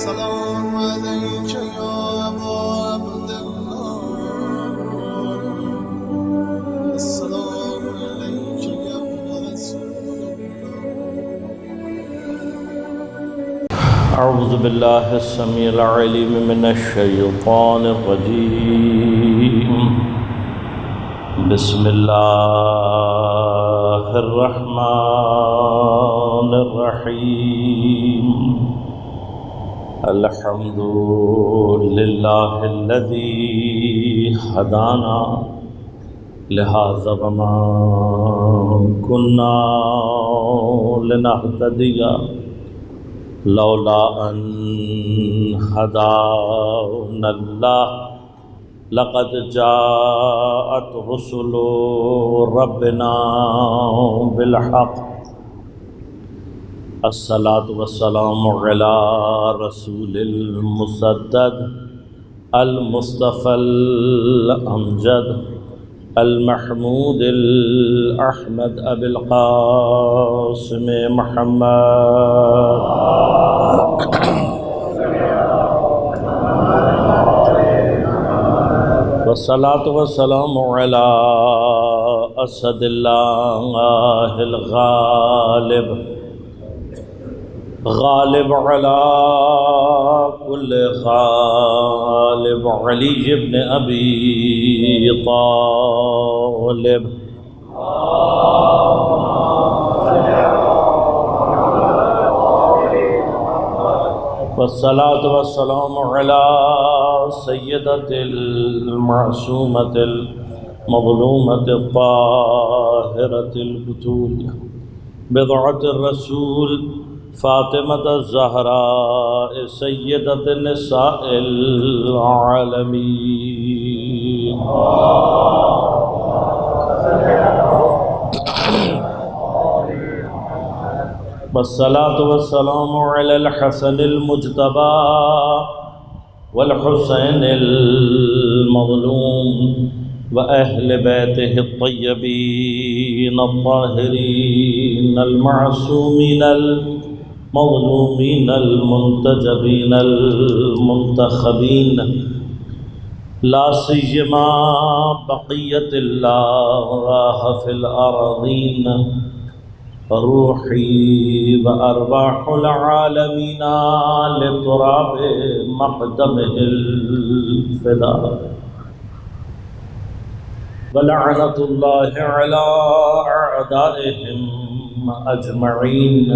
السلام عليك يا أبا عبد الله السلام عليك يا ابن رسول الله أعوذ بالله السميع العليم من الشيطان الرجيم بسم الله الرحمن الرحيم الحمد لله الذي هدانا لهذا وما كنا لنهتدي لولا أن هدانا الله لقد جاءت رسل ربنا بالحق الصلاة والسلام على رسول المسدد المصطفى الأمجد المحمود الأحمد أبي القاسم محمد والصلاة والسلام على أسد الله الغالب غالب على كل غالب علي بن أبي طالب والصلاة والسلام على سيدة المعصومة المظلومة الطاهرة البتول بضعة الرسول فاطمة الزهراء سيدة النساء العالمين والصلاة والسلام على الحسن المجتبى والحسين المظلوم وأهل بيته الطيبين الطاهرين المعصومين المظلومين المنتجبين المنتخبين لا سيما بقية الله في الأراضين روحي وأرواح العالمين لتراب مقدمه الفداء ولعنة الله على أعدائهم أجمعين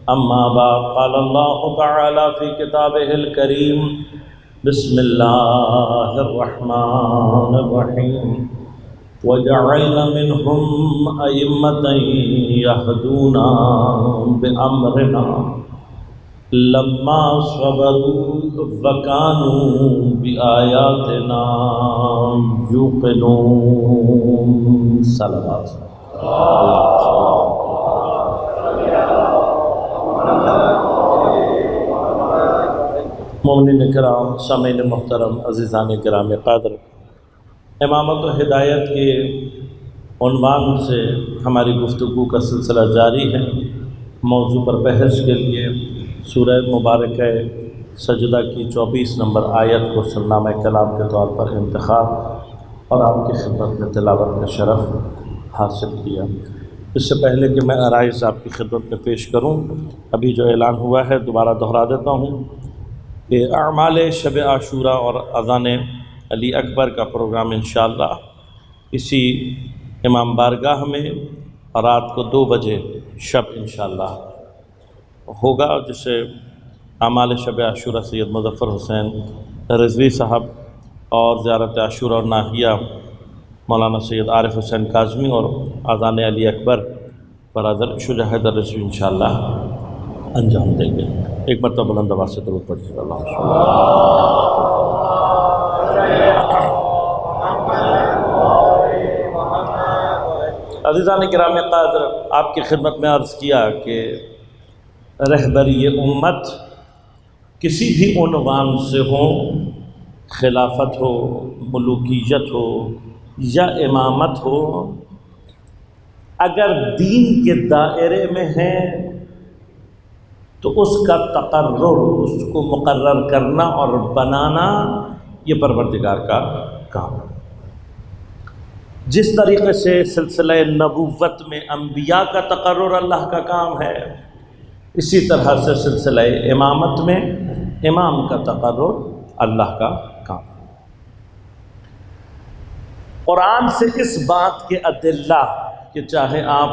أما بعد قال الله تعالى في كتابه الكريم بسم الله الرحمن الرحيم وجعلنا منهم أئمة يهدون بأمرنا لما صبروا وكانوا بآياتنا يوقنون صلوات مومنین کرام سامعین محترم عزیزان کرام قادر امامت و ہدایت کے عنوان سے ہماری گفتگو کا سلسلہ جاری ہے۔ موضوع پر بحث کے لیے سورہ مبارکہ سجدہ کی 24 نمبر آیت کو سرنامہ کلام کے طور پر انتخاب اور آپ کی خدمت میں تلاوت کا شرف حاصل کیا۔ اس سے پہلے کہ میں عرائض آپ کی خدمت میں پیش کروں، ابھی جو اعلان ہوا ہے دوبارہ دہرا دیتا ہوں کہ اعمال شب عاشوراء اور اذان علی اکبر کا پروگرام انشاءاللہ اسی امام بارگاہ میں رات کو 2 بجے شب انشاءاللہ ہوگا، جسے اعمال شب عاشوراء سید مظفر حسین رضوی صاحب اور زیارت عاشوراء اور ناحیہ مولانا سید عارف حسین کاظمی اور اذان علی اکبر برادر شجاع حیدر رضوی انشاءاللہ انجام دیں گے۔ ایک مرتبہ بلند آواز سے درود پڑھیے اللہ عزیزان کرام قادر، آپ کی خدمت میں عرض کیا کہ رہبری امت کسی بھی عنوان سے ہو، خلافت ہو، ملوکیت ہو یا امامت ہو، اگر دین کے دائرے میں ہیں تو اس کا تقرر، اس کو مقرر کرنا اور بنانا یہ پروردگار کا کام ہے۔ جس طریقے سے سلسلہ نبوت میں انبیاء کا تقرر اللہ کا کام ہے، اسی طرح سے سلسلہ امامت میں امام کا تقرر اللہ کا کام ہے۔ قرآن سے اس بات کے ادلہ کہ چاہے آپ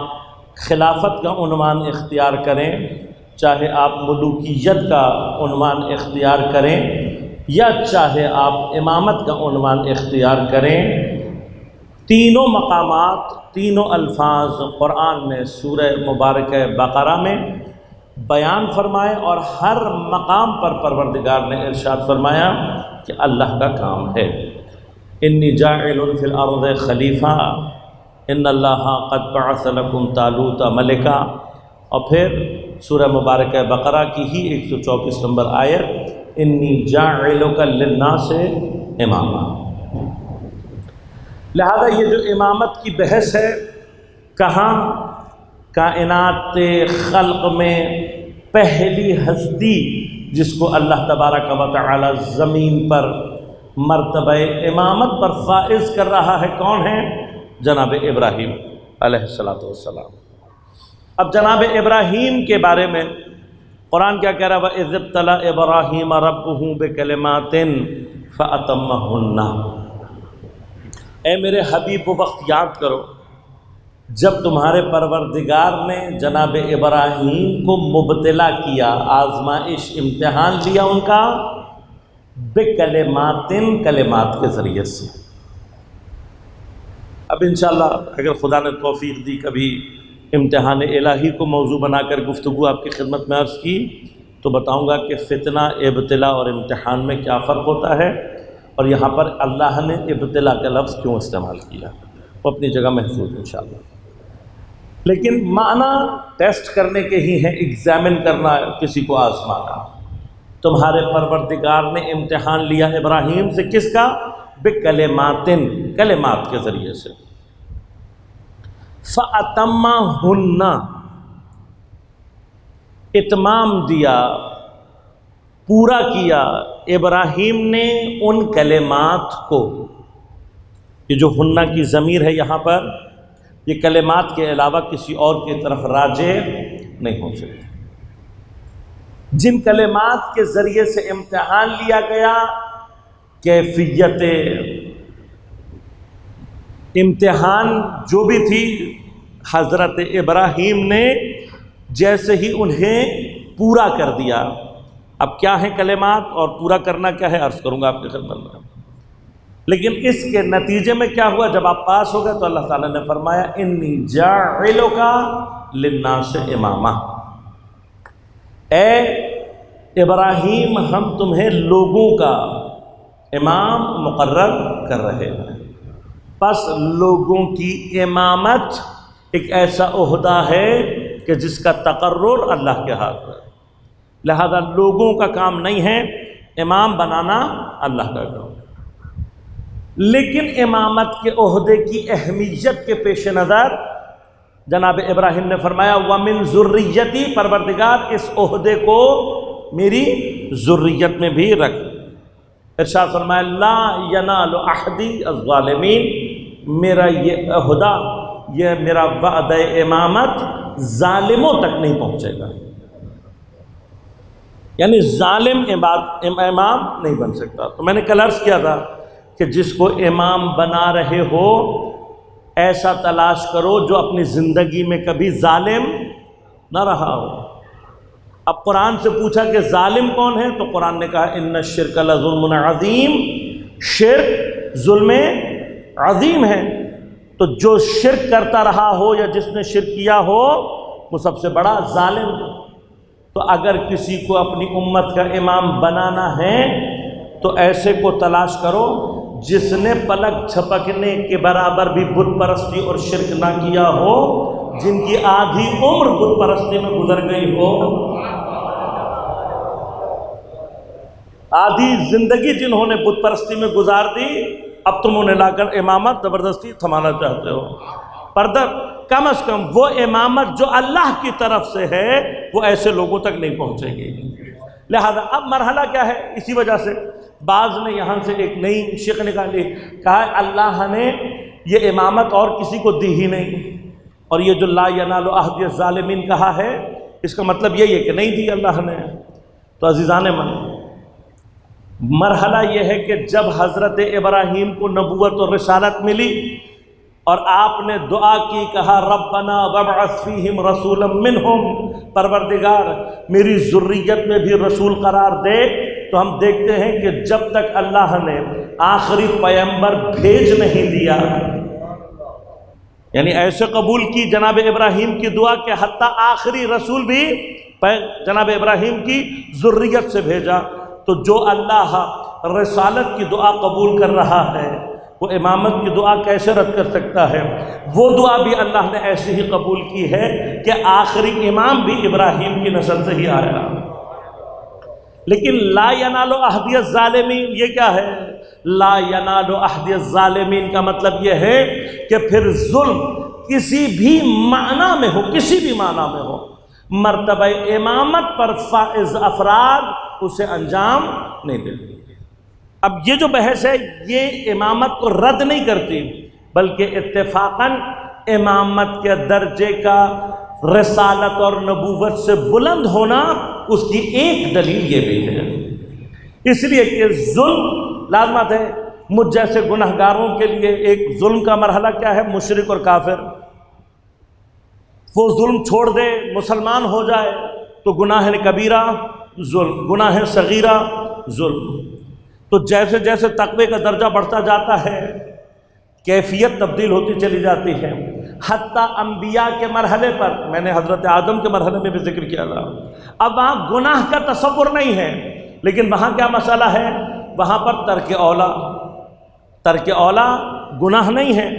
خلافت کا عنوان اختیار کریں، چاہے آپ ملوکیت کا عنوان اختیار کریں، یا چاہے آپ امامت کا عنوان اختیار کریں، تینوں مقامات، تینوں الفاظ قرآن نے سورہ مبارکہ بقرہ میں بیان فرمائے، اور ہر مقام پر پروردگار نے ارشاد فرمایا کہ اللہ کا کام ہے۔ انی جاعل فی الارض خلیفہ، ان اللہ قد بعث لکم طالوت ملکا، اور پھر سورہ مبارکہ بقرہ کی ہی 124 نمبر آیت، انی جاعلک للناس اماما۔ لہذا یہ جو امامت کی بحث ہے، کہاں کائنات خلق میں پہلی ہستی جس کو اللہ تبارک و تعالی زمین پر مرتبہ امامت پر فائز کر رہا ہے، کون ہے؟ جناب ابراہیم علیہ السلام۔ اب جناب ابراہیم کے بارے میں قرآن کیا کہہ رہا ہے؟ وَإِذِ ابْتَلَىٰ إِبْرَاهِيمَ رَبُّهُ بِكَلِمَاتٍ فَأَتَمَّهُنَّ۔ اے میرے حبیب، وہ وقت یاد کرو جب تمہارے پروردگار نے جناب ابراہیم کو مبتلا کیا، آزمائش، امتحان لیا ان کا، بکلمات، کلمات کے ذریعے سے۔ اب انشاءاللہ اگر خدا نے توفیق دی کبھی امتحان الہی کو موضوع بنا کر گفتگو آپ کی خدمت میں عرض کی تو بتاؤں گا کہ فتنہ، ابتلا اور امتحان میں کیا فرق ہوتا ہے، اور یہاں پر اللہ نے ابتلا کا لفظ کیوں استعمال کیا، وہ اپنی جگہ محفوظ انشاءاللہ۔ لیکن معنی ٹیسٹ کرنے کے ہی ہیں، ایگزامن کرنا، کسی کو آزمانا۔ تمہارے پروردگار نے امتحان لیا ابراہیم سے، کس کا؟ بکلمات، کلمات کے ذریعے سے۔ فَأَتَمَّهُنَّ، اتمام دیا، پورا کیا ابراہیم نے ان کلمات کو۔ یہ جو ہنہ کی ضمیر ہے یہاں پر، یہ کلمات کے علاوہ کسی اور کی طرف راجع نہیں ہو سکتی۔ جن کلمات کے ذریعے سے امتحان لیا گیا، کیفیت امتحان جو بھی تھی، حضرت ابراہیم نے جیسے ہی انہیں پورا کر دیا۔ اب کیا ہیں کلمات اور پورا کرنا کیا ہے، عرض کروں گا آپ کی خدمت میں۔ لیکن اس کے نتیجے میں کیا ہوا؟ جب آپ پاس ہو گئے تو اللہ تعالیٰ نے فرمایا انی جاعلک للناس اماما، اے ابراہیم ہم تمہیں لوگوں کا امام مقرر کر رہے ہیں۔ پس لوگوں کی امامت ایک ایسا عہدہ ہے کہ جس کا تقرر اللہ کے ہاتھ میں ہے، لہذا لوگوں کا کام نہیں ہے، امام بنانا اللہ کا کام ہے۔ لیکن امامت کے عہدے کی اہمیت کے پیش نظر جناب ابراہیم نے فرمایا وَمِن ذُرِّيَّتِي، پروردگار اس عہدے کو میری ذریت میں بھی رکھ۔ ارشاد فرمایا لا ینال احدی الظالمین، میرا یہ عہدہ، یہ میرا وعدہ امامت ظالموں تک نہیں پہنچے گا، یعنی ظالم امام نہیں بن سکتا۔ تو میں نے کل عرض کیا تھا کہ جس کو امام بنا رہے ہو ایسا تلاش کرو جو اپنی زندگی میں کبھی ظالم نہ رہا ہو۔ اب قرآن سے پوچھا کہ ظالم کون ہے، تو قرآن نے کہا ان الشرک لظلم عظیم، شرک ظلم عظیم ہے۔ تو جو شرک کرتا رہا ہو یا جس نے شرک کیا ہو وہ سب سے بڑا ظالم ہے۔ تو اگر کسی کو اپنی امت کا امام بنانا ہے تو ایسے کو تلاش کرو جس نے پلک جھپکنے کے برابر بھی بت پرستی اور شرک نہ کیا ہو، جن کی آدھی عمر بت پرستی میں گزر گئی ہو، آدھی زندگی جنہوں نے بت پرستی میں گزار دی، اب تم انہیں لا کر امامت زبردستی تھمانا چاہتے ہو۔ پردہ کم از کم وہ امامت جو اللہ کی طرف سے ہے وہ ایسے لوگوں تک نہیں پہنچے گی۔ لہذا اب مرحلہ کیا ہے؟ اسی وجہ سے بعض نے یہاں سے ایک نئی شق نکالی، کہا اللہ نے یہ امامت اور کسی کو دی ہی نہیں، اور یہ جو لا ینال عہد الظالمین کہا ہے اس کا مطلب یہی ہے کہ نہیں دی اللہ نے۔ تو عزیزان من، مرحلہ یہ ہے کہ جب حضرت ابراہیم کو نبوت اور رسالت ملی اور آپ نے دعا کی، کہا ربنا وابعث فیہم رسولا منہم، پروردگار میری ذریت میں بھی رسول قرار دے، تو ہم دیکھتے ہیں کہ جب تک اللہ نے آخری پیغمبر بھیج نہیں دیا، یعنی ایسے قبول کی جناب ابراہیم کی دعا کہ حتیٰ آخری رسول بھی جناب ابراہیم کی ذریت سے بھیجا، تو جو اللہ رسالت کی دعا قبول کر رہا ہے وہ امامت کی دعا کیسے رد کر سکتا ہے؟ وہ دعا بھی اللہ نے ایسے ہی قبول کی ہے کہ آخری امام بھی ابراہیم کی نسل سے ہی آیا۔ لیکن لا ینال عہد الظالمین یہ کیا ہے؟ لا ینال عہد الظالمین کا مطلب یہ ہے کہ پھر ظلم کسی بھی معنی میں ہو، کسی بھی معنی میں ہو، مرتبہ امامت پر فائز افراد اسے انجام نہیں دیتے۔ اب یہ جو بحث ہے یہ امامت کو رد نہیں کرتی، بلکہ اتفاقاً امامت کے درجے کا رسالت اور نبوت سے بلند ہونا اس کی ایک دلیل یہ بھی ہے۔ اس لیے کہ ظلم لازمت ہے، مجھ جیسے گناہ گاروں کے لیے ایک ظلم کا مرحلہ کیا ہے؟ مشرک اور کافر، وہ ظلم چھوڑ دے مسلمان ہو جائے تو گناہ کبیرہ ظلم، گناہ صغیرہ ظلم۔ تو جیسے جیسے تقوی کا درجہ بڑھتا جاتا ہے کیفیت تبدیل ہوتی چلی جاتی ہے، حتیٰ انبیاء کے مرحلے پر، میں نے حضرت آدم کے مرحلے میں بھی ذکر کیا تھا، اب وہاں گناہ کا تصور نہیں ہے، لیکن وہاں کیا مسئلہ ہے؟ وہاں پر ترک اولا، ترک اولا گناہ نہیں ہے،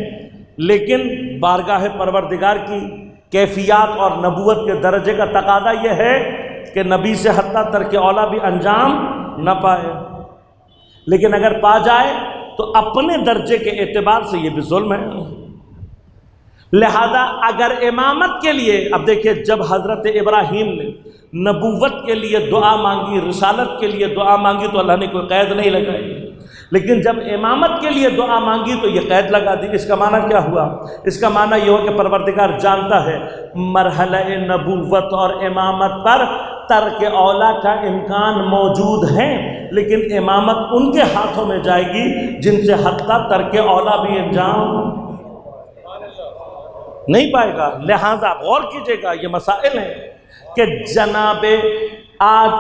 لیکن بارگاہ پروردگار کی کیفیات اور نبوت کے درجے کا تقاضا یہ ہے کہ نبی سے حتیٰ ترک اولا بھی انجام نہ پائے، لیکن اگر پا جائے تو اپنے درجے کے اعتبار سے یہ بھی ظلم ہے۔ لہذا اگر امامت کے لیے، اب دیکھیں جب حضرت ابراہیم نے نبوت کے لیے دعا مانگی، رسالت کے لیے دعا مانگی تو اللہ نے کوئی قید نہیں لگائی، لیکن جب امامت کے لیے دعا مانگی تو یہ قید لگا دی۔ اس کا معنی کیا ہوا؟ اس کا معنی یہ ہوا کہ پروردگار جانتا ہے مرحلہ نبوت اور امامت پر ترک اولا کا امکان موجود ہے، لیکن امامت ان کے ہاتھوں میں جائے گی جن سے حتیٰ ترک اولا بھی انجام نہیں پائے گا۔ لہذا غور کیجئے گا، یہ مسائل ہیں کہ جناب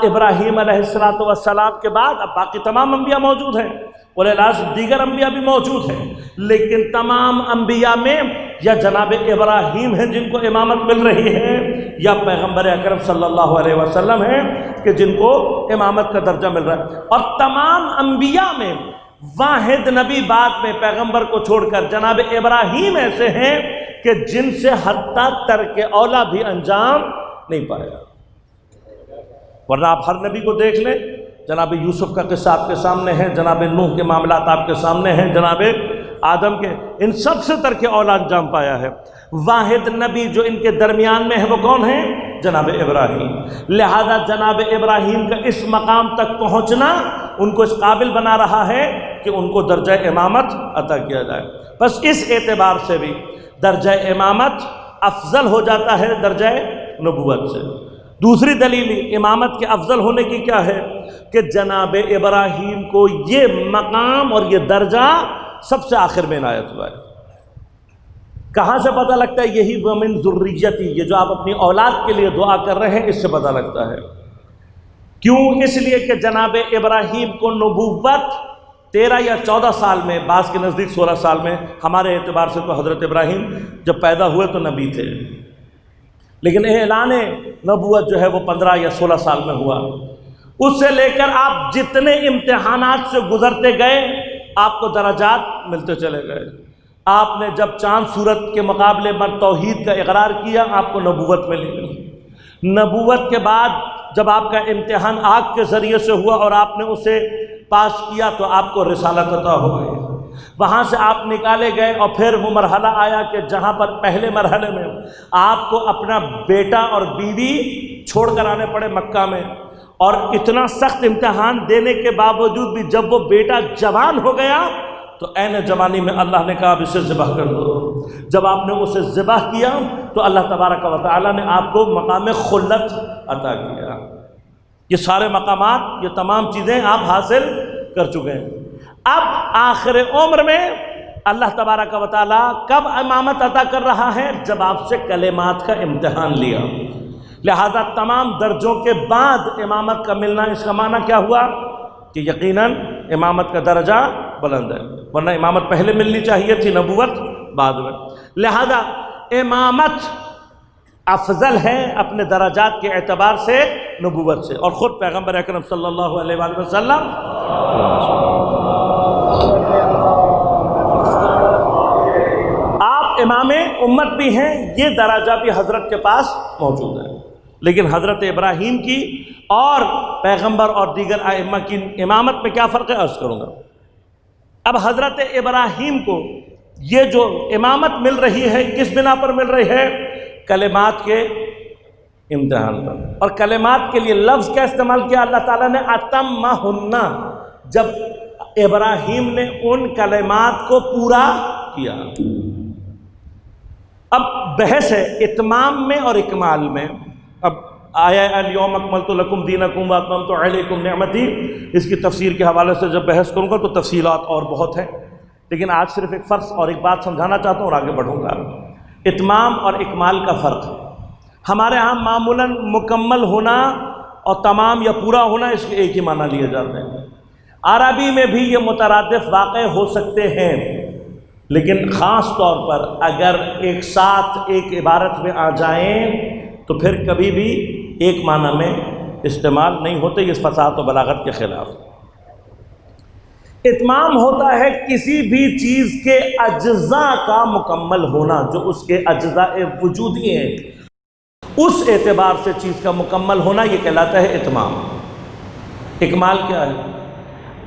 ابراہیم علیہ السلام کے بعد اب باقی تمام انبیاء موجود ہیں، وللہ دیگر انبیاء بھی موجود ہیں، لیکن تمام انبیاء میں یا جناب ابراہیم ہیں جن کو امامت مل رہی ہے، یا پیغمبر اکرم صلی اللہ علیہ وسلم ہیں کہ جن کو امامت کا درجہ مل رہا ہے۔ اور تمام انبیاء میں واحد نبی بعد میں پیغمبر کو چھوڑ کر جناب ابراہیم ایسے ہیں کہ جن سے حتیٰ ترک اولا بھی انجام نہیں پائے گا۔ ورنہ آپ ہر نبی کو دیکھ لیں، جناب یوسف کا قصہ آپ کے سامنے ہے، جناب نوح کے معاملات آپ کے سامنے ہیں، جناب آدم کے، ان سب سے ترک اولا انجام پایا ہے۔ واحد نبی جو ان کے درمیان میں ہے وہ کون ہے؟ جناب ابراہیم۔ لہذا جناب ابراہیم کا اس مقام تک پہنچنا ان کو اس قابل بنا رہا ہے کہ ان کو درجہ امامت عطا کیا جائے۔ بس اس اعتبار سے بھی درجہ امامت افضل ہو جاتا ہے درجہ نبوت سے۔ دوسری دلیل امامت کے افضل ہونے کی کیا ہے کہ جناب ابراہیم کو یہ مقام اور یہ درجہ سب سے آخر میں عنایت ہوا ہے۔ کہاں سے پتہ لگتا ہے؟ یہی ومن ذریتی، یہ جو آپ اپنی اولاد کے لیے دعا کر رہے ہیں، اس سے پتہ لگتا ہے۔ کیوں؟ اس لیے کہ جناب ابراہیم کو نبوت 13 یا 14 سال میں، بعض کے نزدیک 16 سال میں، ہمارے اعتبار سے تو حضرت ابراہیم جب پیدا ہوئے تو نبی تھے، لیکن اعلان نبوت جو ہے وہ 15 یا 16 سال میں ہوا۔ اس سے لے کر آپ جتنے امتحانات سے گزرتے گئے آپ کو درجات ملتے چلے گئے۔ آپ نے جب چاند سورت کے مقابلے میں توحید کا اقرار کیا آپ کو نبوت ملی۔ نبوت کے بعد جب آپ کا امتحان آگ کے ذریعے سے ہوا اور آپ نے اسے پاس کیا تو آپ کو رسالت عطا ہو گئی۔ وہاں سے آپ نکالے گئے اور پھر وہ مرحلہ آیا کہ جہاں پر پہلے مرحلے میں آپ کو اپنا بیٹا اور بیوی چھوڑ کر آنے پڑے مکہ میں، اور اتنا سخت امتحان دینے کے باوجود بھی جب وہ بیٹا جوان ہو گیا تو عین جوانی میں اللہ نے کہا اب اسے ذبح کر دو۔ جب آپ نے اسے ذبح کیا تو اللہ تبارک و تعالیٰ نے آپ کو مقام خلت عطا کیا۔ یہ سارے مقامات، یہ تمام چیزیں آپ حاصل کر چکے ہیں۔ اب آخر عمر میں اللہ تبارک و تعالیٰ کب امامت عطا کر رہا ہے؟ جب آپ سے کلمات کا امتحان لیا۔ لہذا تمام درجوں کے بعد امامت کا ملنا، اس کا معنی کیا ہوا کہ یقیناً امامت کا درجہ بلند ہے، ورنہ امامت پہلے ملنی چاہیے تھی، نبوت بعد میں۔ لہذا امامت افضل ہے اپنے درجات کے اعتبار سے نبوت سے، اور خود پیغمبر اکرم صلی اللہ علیہ وآلہ وسلم آپ امام امت بھی ہیں، یہ درجہ بھی حضرت کے پاس موجود ہے۔ لیکن حضرت ابراہیم کی اور پیغمبر اور دیگر ائمہ کی امامت میں کیا فرق ہے عرض کروں گا۔ اب حضرت ابراہیم کو یہ جو امامت مل رہی ہے کس بنا پر مل رہی ہے؟ کلمات کے امتحان پر۔ اور کلمات کے لیے لفظ کیا استعمال کیا اللہ تعالیٰ نے؟ اتمہن، جب ابراہیم نے ان کلمات کو پورا کیا۔ اب بحث ہے اتمام میں اور اکمال میں۔ اب آیا الیوم اکملت لکم دینکم واتممت علیکم نعمتی، اس کی تفسیر کے حوالے سے جب بحث کروں گا تو تفصیلات اور بہت ہیں، لیکن آج صرف ایک فرق اور ایک بات سمجھانا چاہتا ہوں اور آگے بڑھوں گا۔ اتمام اور اکمال کا فرق ہمارے ہاں معمولاً مکمل ہونا اور تمام یا پورا ہونا اس کے ایک ہی معنی لیے جاتے ہیں۔ عربی میں بھی یہ مترادف واقع ہو سکتے ہیں، لیکن خاص طور پر اگر ایک ساتھ ایک عبارت میں آ جائیں تو پھر کبھی بھی ایک معنی میں استعمال نہیں ہوتے، اس فصاحت و بلاغت کے خلاف۔ اتمام ہوتا ہے کسی بھی چیز کے اجزاء کا مکمل ہونا، جو اس کے اجزاء وجودی ہیں اس اعتبار سے چیز کا مکمل ہونا، یہ کہلاتا ہے اتمام۔ اکمال کیا ہے؟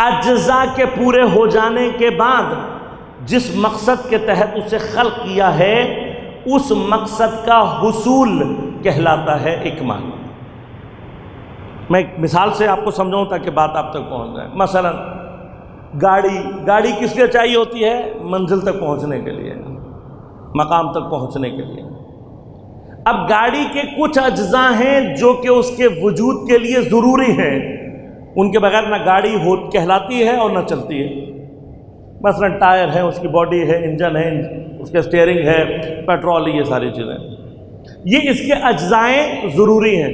اجزاء کے پورے ہو جانے کے بعد جس مقصد کے تحت اسے خلق کیا ہے اس مقصد کا حصول کہلاتا ہے اکمال۔ میں ایک مثال سے آپ کو سمجھاؤں تاکہ بات آپ تک پہنچ جائے۔ مثلا گاڑی کس لیے چاہیے ہوتی ہے؟ منزل تک پہنچنے کے لیے، مقام تک پہنچنے کے لیے۔ اب گاڑی کے کچھ اجزاء ہیں جو کہ اس کے وجود کے لیے ضروری ہیں، ان کے بغیر نہ گاڑی کہلاتی ہے اور نہ چلتی ہے۔ مثلا ٹائر ہے، اس کی باڈی ہے، انجن ہے، اس کے اسٹیئرنگ ہے، پیٹرول، یہ ساری چیزیں، یہ اس کے اجزاء ضروری ہیں۔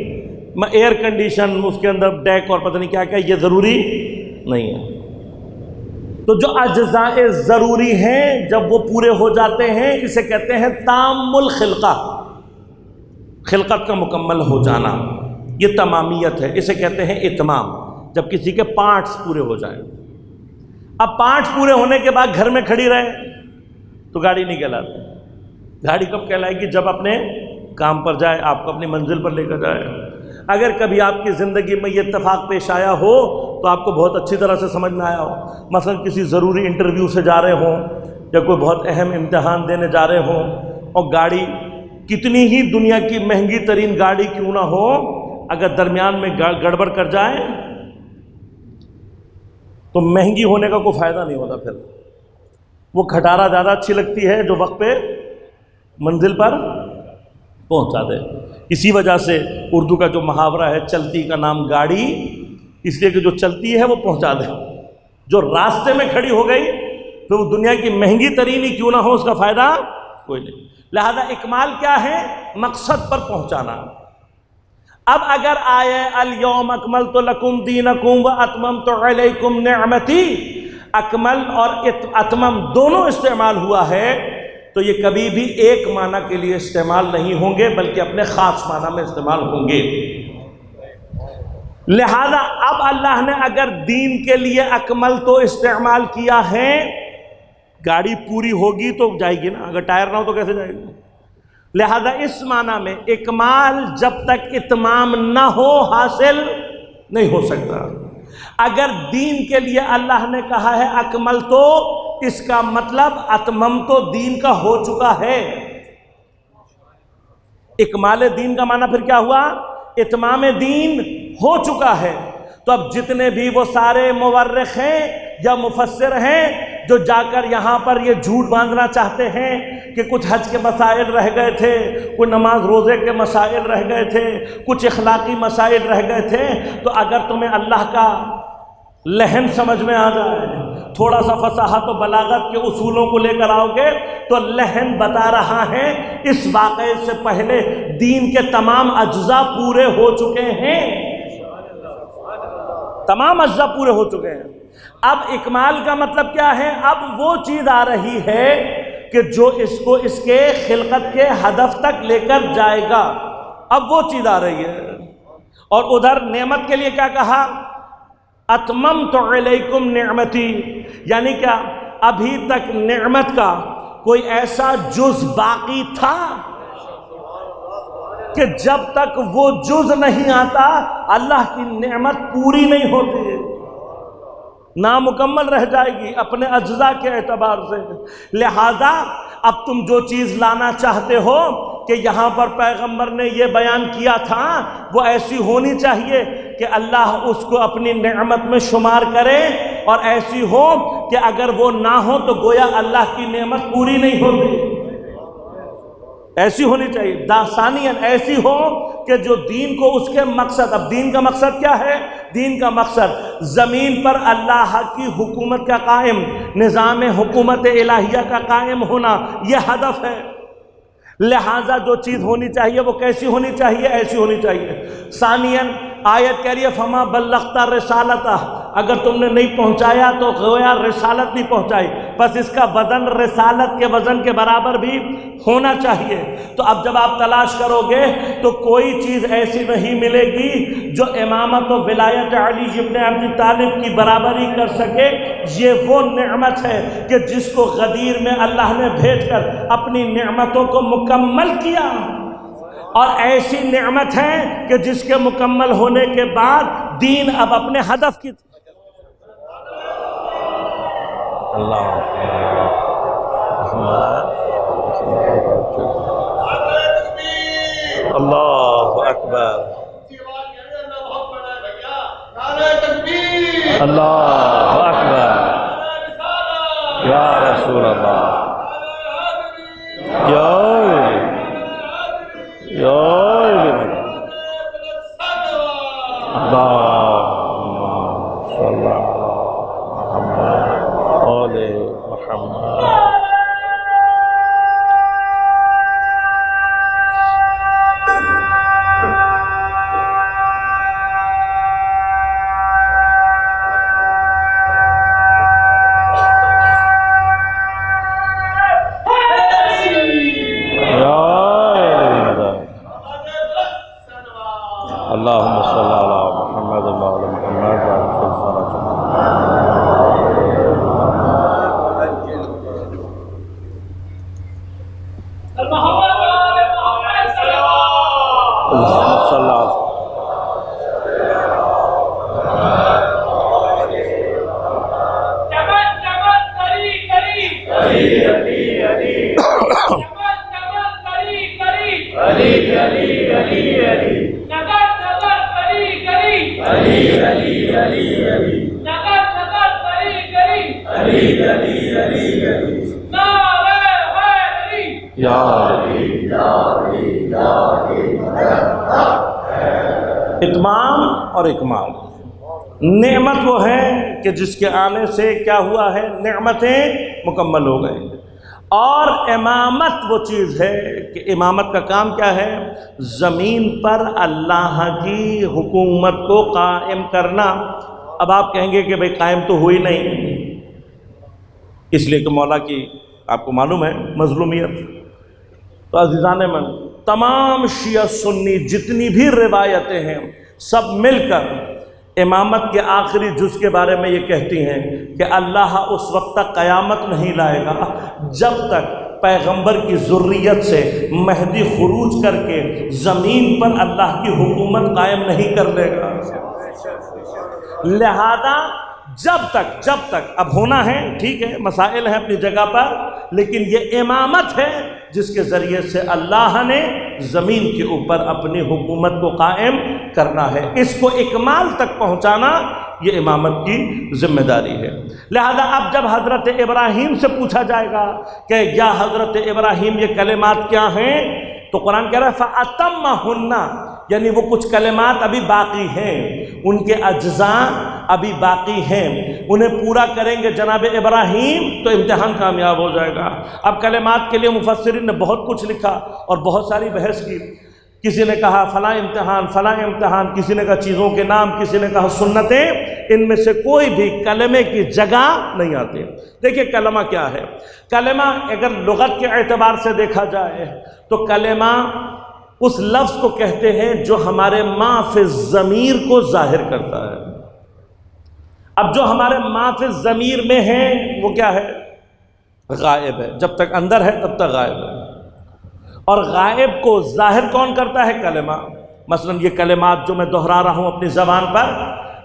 ایئر کنڈیشن، اس کے اندر ڈیک اور پتہ نہیں کیا کیا، یہ ضروری نہیں ہے۔ تو جو اجزاء ضروری ہیں جب وہ پورے ہو جاتے ہیں اسے کہتے ہیں تام الخلقہ، خلقت کا مکمل ہو جانا، یہ تمامیت ہے، اسے کہتے ہیں اتمام، جب کسی کے پارٹس پورے ہو جائیں۔ اب پارٹس پورے ہونے کے بعد گھر میں کھڑی رہے تو گاڑی نہیں کہلاتی۔ گاڑی کب کہلائے گی؟ جب اپنے کام پر جائے، آپ کو اپنی منزل پر لے کر جائے۔ اگر کبھی آپ کی زندگی میں یہ اتفاق پیش آیا ہو تو آپ کو بہت اچھی طرح سے سمجھ میں آیا ہو، مثلا کسی ضروری انٹرویو سے جا رہے ہوں یا کوئی بہت اہم امتحان دینے جا رہے ہوں، اور گاڑی کتنی ہی دنیا کی مہنگی ترین گاڑی کیوں نہ ہو، اگر درمیان میں گڑبڑ کر جائے تو مہنگی ہونے کا کوئی فائدہ نہیں ہوتا، پھر وہ کھٹارا زیادہ اچھی لگتی ہے جو وقت پہ منزل پر پہنچا دے۔ اسی وجہ سے اردو کا جو محاورہ ہے چلتی کا نام گاڑی، اس لیے کہ جو چلتی ہے وہ پہنچا دے، جو راستے میں کھڑی ہو گئی تو وہ دنیا کی مہنگی ترین ہی کیوں نہ ہو اس کا فائدہ کوئی نہیں۔ لہذا اکمال کیا ہے؟ مقصد پر پہنچانا۔ اب اگر آئے الیوم اکملت لکم دینکم واتممت علیکم نعمتی، اکمل اور اتمم دونوں استعمال ہوا ہے تو یہ کبھی بھی ایک معنی کے لیے استعمال نہیں ہوں گے بلکہ اپنے خاص معنی میں استعمال ہوں گے۔ لہذا اب اللہ نے اگر دین کے لیے اکمل تو استعمال کیا ہے، گاڑی پوری ہوگی تو جائے گی نا، اگر ٹائر نہ ہو تو کیسے جائے گی؟ لہذا اس معنی میں اکمال جب تک اتمام نہ ہو حاصل نہیں ہو سکتا۔ اگر دین کے لیے اللہ نے کہا ہے اکمل تو اس کا مطلب اتممت دین کا ہو چکا ہے۔ اکمال دین کا معنی پھر کیا ہوا؟ اتمام دین ہو چکا ہے۔ تو اب جتنے بھی وہ سارے مورخ ہیں یا مفسر ہیں جو جا کر یہاں پر یہ جھوٹ باندھنا چاہتے ہیں کہ کچھ حج کے مسائل رہ گئے تھے، کوئی نماز روزے کے مسائل رہ گئے تھے، کچھ اخلاقی مسائل رہ گئے تھے، تو اگر تمہیں اللہ کا لہن سمجھ میں آ جائے، تھوڑا سا فصاحت و بلاغت کے اصولوں کو لے کر آؤ گے تو لہن بتا رہا ہے اس واقعے سے پہلے دین کے تمام اجزاء پورے ہو چکے ہیں، تمام اجزاء پورے ہو چکے ہیں۔ اب اکمال کا مطلب کیا ہے؟ اب وہ چیز آ رہی ہے کہ جو اس کو اس کے خلقت کے ہدف تک لے کر جائے گا، اب وہ چیز آ رہی ہے۔ اور ادھر نعمت کے لیے کیا کہا؟ اتممت علیکم نعمتی، یعنی کیا ابھی تک نعمت کا کوئی ایسا جز باقی تھا کہ جب تک وہ جز نہیں آتا اللہ کی نعمت پوری نہیں ہوتی، نامکمل رہ جائے گی اپنے اجزاء کے اعتبار سے۔ لہذا اب تم جو چیز لانا چاہتے ہو کہ یہاں پر پیغمبر نے یہ بیان کیا تھا، وہ ایسی ہونی چاہیے کہ اللہ اس کو اپنی نعمت میں شمار کرے، اور ایسی ہو کہ اگر وہ نہ ہو تو گویا اللہ کی نعمت پوری نہیں ہوتی، ایسی ہونی چاہیے۔ ثانیاً ایسی ہو کہ جو دین کو اس کے مقصد، اب دین کا مقصد کیا ہے؟ دین کا مقصد زمین پر اللہ کی حکومت کا قائم، نظام حکومت الہیہ کا قائم ہونا، یہ ہدف ہے۔ لہٰذا جو چیز ہونی چاہیے وہ کیسی ہونی چاہیے؟ ایسی ہونی چاہیے۔ ثانیاً آیت کہہ رہی ہے فما بلغت رسالتہ، اگر تم نے نہیں پہنچایا تو گویا رسالت نہیں پہنچائی، بس اس کا وزن رسالت کے وزن کے برابر بھی ہونا چاہیے۔ تو اب جب آپ تلاش کرو گے تو کوئی چیز ایسی نہیں ملے گی جو امامت و ولایت علی ابن ابی طالب کی برابری کر سکے۔ یہ وہ نعمت ہے کہ جس کو غدیر میں اللہ نے بھیج کر اپنی نعمتوں کو مکمل کیا، اور ایسی نعمت ہے کہ جس کے مکمل ہونے کے بعد دین اب اپنے ہدف کی اللہ اکبر، اللہ اکبر، یا رسول اللہ، اللہم صلی علی محمد وعلی محمد وعلی فرج اللہم صلی اتمام اور اکمال۔ نعمت وہ ہے کہ جس کے آنے سے کیا ہوا ہے؟ نعمتیں مکمل ہو گئیں، اور امامت وہ چیز ہے کہ امامت کا کام کیا ہے؟ زمین پر اللہ کی حکومت کو قائم کرنا۔ اب آپ کہیں گے کہ بھئی قائم تو ہوئی نہیں، اس لیے کہ مولا کی آپ کو معلوم ہے مظلومیت۔ تو عزیزان من، تمام شیعہ سنی جتنی بھی روایتیں ہیں سب مل کر امامت کے آخری جز کے بارے میں یہ کہتی ہیں کہ اللہ اس وقت تک قیامت نہیں لائے گا جب تک پیغمبر کی ذریت سے مہدی خروج کر کے زمین پر اللہ کی حکومت قائم نہیں کر لے گا۔ لہذا جب تک اب ہونا ہے ٹھیک ہے، مسائل ہیں اپنی جگہ پر، لیکن یہ امامت ہے جس کے ذریعے سے اللہ نے زمین کے اوپر اپنی حکومت کو قائم کرنا ہے، اس کو اکمال تک پہنچانا یہ امامت کی ذمہ داری ہے۔ لہذا اب جب حضرت ابراہیم سے پوچھا جائے گا کہ یا حضرت ابراہیم یہ کلمات کیا ہیں، تو قرآن کہہ رہا ہے فَأَتَمَّهُنَّ، یعنی وہ کچھ کلمات ابھی باقی ہیں، ان کے اجزاء ابھی باقی ہیں، انہیں پورا کریں گے جناب ابراہیم تو امتحان کامیاب ہو جائے گا۔ اب کلمات کے لیے مفسرین نے بہت کچھ لکھا اور بہت ساری بحث کی، کسی نے کہا فلاں امتحان، کسی نے کہا چیزوں کے نام، کسی نے کہا سنتیں، ان میں سے کوئی بھی کلمے کی جگہ نہیں آتے۔ دیکھیے کلمہ کیا ہے؟ کلمہ اگر لغت کے اعتبار سے دیکھا جائے تو کلمہ اس لفظ کو کہتے ہیں جو ہمارے ما فی الضمیر کو ظاہر کرتا ہے۔ اب جو ہمارے ما فی الضمیر میں ہے وہ کیا ہے؟ غائب ہے، جب تک اندر ہے تب تک غائب ہے، اور غائب کو ظاہر کون کرتا ہے؟ کلمہ۔ مثلا یہ کلمات جو میں دہرا رہا ہوں اپنی زبان پر،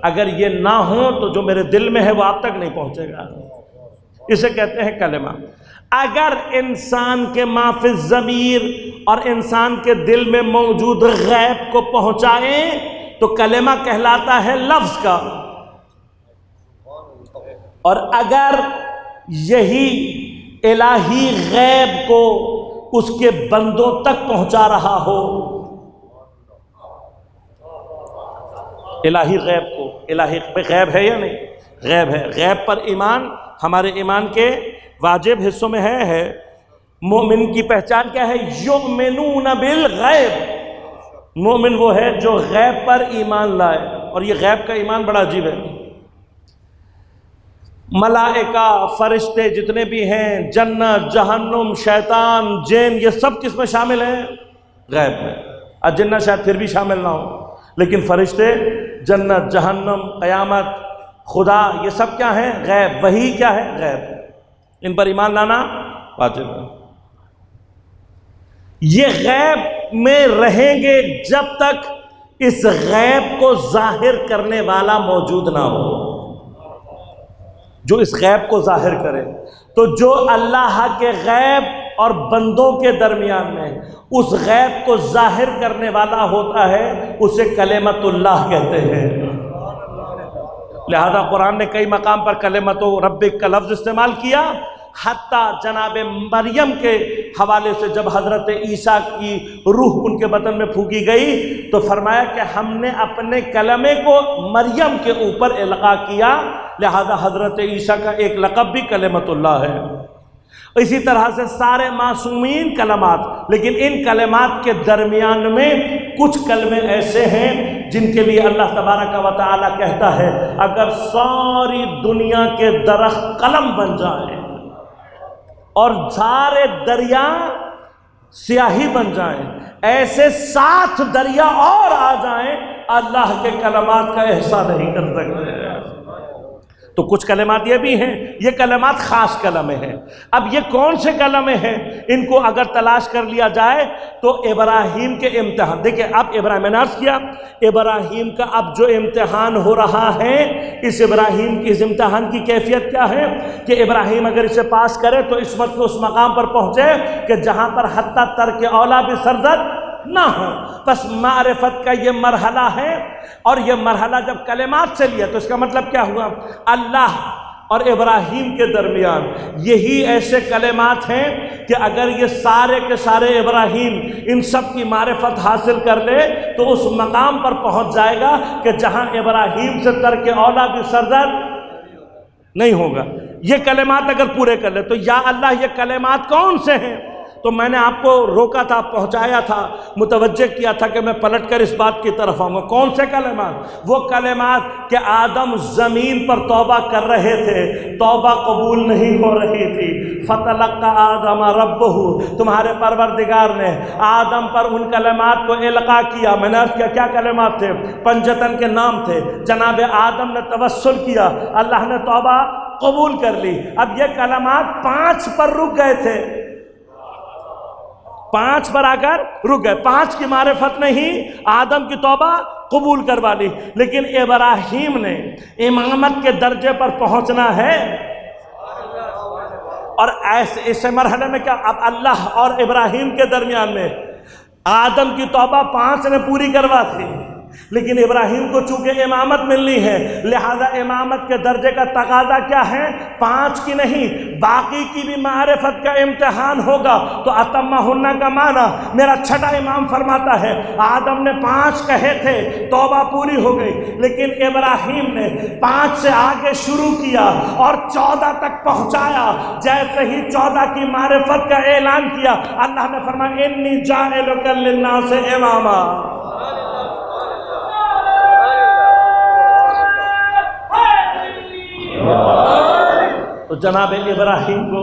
اگر یہ نہ ہوں تو جو میرے دل میں ہے وہ آپ تک نہیں پہنچے گا، اسے کہتے ہیں کلمہ۔ اگر انسان کے ما فی الضمیر اور انسان کے دل میں موجود غیب کو پہنچائیں تو کلمہ کہلاتا ہے لفظ کا، اور اگر یہی الہی غیب کو اس کے بندوں تک پہنچا رہا ہو، الہی غیب کو، الہی غیب ہے یا نہیں؟ غیب ہے۔ غیب پر ایمان ہمارے ایمان کے واجب حصوں میں ہے۔ مومن کی پہچان کیا ہے؟ یؤمنون بالغیب، مومن وہ ہے جو غیب پر ایمان لائے، اور یہ غیب کا ایمان بڑا عجیب ہے۔ ملائکہ، فرشتے جتنے بھی ہیں، جنت، جہنم، شیطان، جن، یہ سب کس میں شامل ہیں؟ غیب میں۔ جنت شاید پھر بھی شامل نہ ہو، لیکن فرشتے، جنت، جہنم، قیامت، خدا، یہ سب کیا ہیں؟ غیب۔ وہی کیا ہے؟ غیب۔ ان پر ایمان لانا واجب ہے۔ یہ غیب میں رہیں گے جب تک اس غیب کو ظاہر کرنے والا موجود نہ ہو، جو اس غیب کو ظاہر کرے۔ تو جو اللہ کے غیب اور بندوں کے درمیان میں اس غیب کو ظاہر کرنے والا ہوتا ہے، اسے کلمت اللہ کہتے ہیں۔ لہذا قرآن نے کئی مقام پر کلمت ربک کا لفظ استعمال کیا، حتیٰ جناب مریم کے حوالے سے جب حضرت عیسیٰ کی روح ان کے بدن میں پھونکی گئی تو فرمایا کہ ہم نے اپنے کلمے کو مریم کے اوپر القاء کیا، لہذا حضرت عیسیٰ کا ایک لقب بھی کلمت اللہ ہے۔ اسی طرح سے سارے معصومین کلمات، لیکن ان کلمات کے درمیان میں کچھ کلمے ایسے ہیں جن کے لیے اللہ تبارک و تعالی کہتا ہے اگر ساری دنیا کے درخت قلم بن جائیں اور سارے دریا سیاہی بن جائیں، ایسے 7 دریا اور آ جائیں، اللہ کے کلمات کا احصا نہیں کر سکتے۔ تو کچھ کلمات یہ بھی ہیں، یہ کلمات خاص کلمے ہیں۔ اب یہ کون سے کلمے ہیں؟ ان کو اگر تلاش کر لیا جائے تو ابراہیم کے امتحان، دیکھیں اب ابراہیم، میں نے عرض کیا ابراہیم کا اب جو امتحان ہو رہا ہے، اس ابراہیم کی اس امتحان کی کیفیت کیا ہے کہ ابراہیم اگر اسے پاس کرے تو اس وقت اس مقام پر پہنچے کہ جہاں پر حتیٰ ترک اولا بھی سرزد نہ ہو۔ بس معرفت کا یہ مرحلہ ہے، اور یہ مرحلہ جب کلمات سے لیا تو اس کا مطلب کیا ہوا؟ اللہ اور ابراہیم کے درمیان یہی ایسے کلمات ہیں کہ اگر یہ سارے کے سارے ابراہیم ان سب کی معرفت حاصل کر لے تو اس مقام پر پہنچ جائے گا کہ جہاں ابراہیم سے ترک اولا بھی سرزد نہیں ہوگا۔ یہ کلمات اگر پورے کر لے تو یا اللہ یہ کلمات کون سے ہیں؟ تو میں نے آپ کو روکا تھا، پہنچایا تھا، متوجہ کیا تھا کہ میں پلٹ کر اس بات کی طرف آؤں گا۔ کون سے کلمات؟ وہ کلمات کہ آدم زمین پر توبہ کر رہے تھے، توبہ قبول نہیں ہو رہی تھی، فَتَلَقَّى آدَمَ رَبُّهُ، تمہارے پروردگار نے آدم پر ان کلمات کو القاء کیا۔ میں نے عرض کیا کیا کلمات تھے؟ پنجتن کے نام تھے۔ جناب آدم نے توسل کیا، اللہ نے توبہ قبول کر لی۔ اب یہ کلمات 5 پر رک گئے تھے، 5 پر آ کر رک گئے۔ 5 کی معرفت نہیں، آدم کی توبہ قبول کروا لی، لیکن ابراہیم نے امامت کے درجے پر پہنچنا ہے، اور اس مرحلے میں کیا، اب اللہ اور ابراہیم کے درمیان میں آدم کی توبہ 5 نے پوری کروا تھی، لیکن ابراہیم کو چونکہ امامت ملنی ہے، لہذا امامت کے درجے کا تقاضا کیا ہے، 5 کی نہیں، باقی کی بھی معرفت کا امتحان ہوگا۔ تو اتمہن کا معنی میرا چھٹا امام فرماتا ہے آدم نے 5 کہے تھے، توبہ پوری ہو گئی، لیکن ابراہیم نے 5 سے آگے شروع کیا اور 14 تک پہنچایا۔ جیسے ہی 14 کی معرفت کا اعلان کیا، اللہ نے فرمایا انی جاعلک للناس اماما۔ تو جناب ابراہیم کو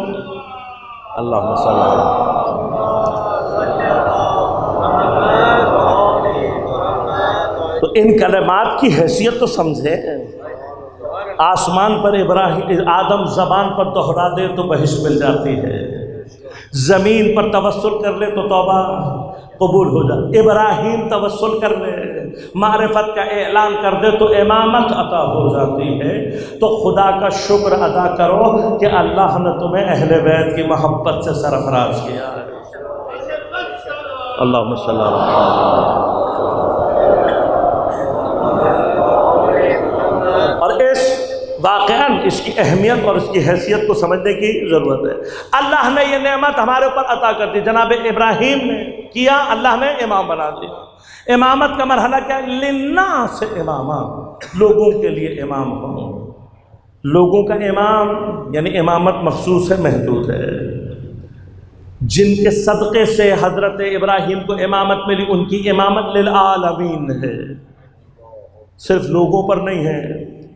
اللہم صلی اللہ تو ان کلمات کی حیثیت تو سمجھے، آسمان پر ابراہیم آدم زبان پر دہرا دے تو بہشت مل جاتی ہے، زمین پر توسل کر لے تو توبہ قبول ہو جائے، ابراہیم توسل کر لے، معرفت کا اعلان کر دے تو امامت عطا ہو جاتی ہے۔ تو خدا کا شکر ادا کرو کہ اللہ نے تمہیں اہل بیت کی محبت سے سرفراز کیا ہے۔ اللہم صلی اللہ علیہ وسلم۔ اور اس واقعاً اس کی اہمیت اور اس کی حیثیت کو سمجھنے کی ضرورت ہے۔ اللہ نے یہ نعمت ہمارے اوپر عطا کر دی، جناب ابراہیم نے کیا، اللہ نے امام بنا دیا۔ امامت کا مرحلہ کیا ہے، للناس اماما، لوگوں کے لیے امام ہو۔ لوگوں کا امام یعنی امامت مخصوص ہے، محدود ہے۔ جن کے صدقے سے حضرت ابراہیم کو امامت ملی، ان کی امامت للعالمین ہے، صرف لوگوں پر نہیں ہے،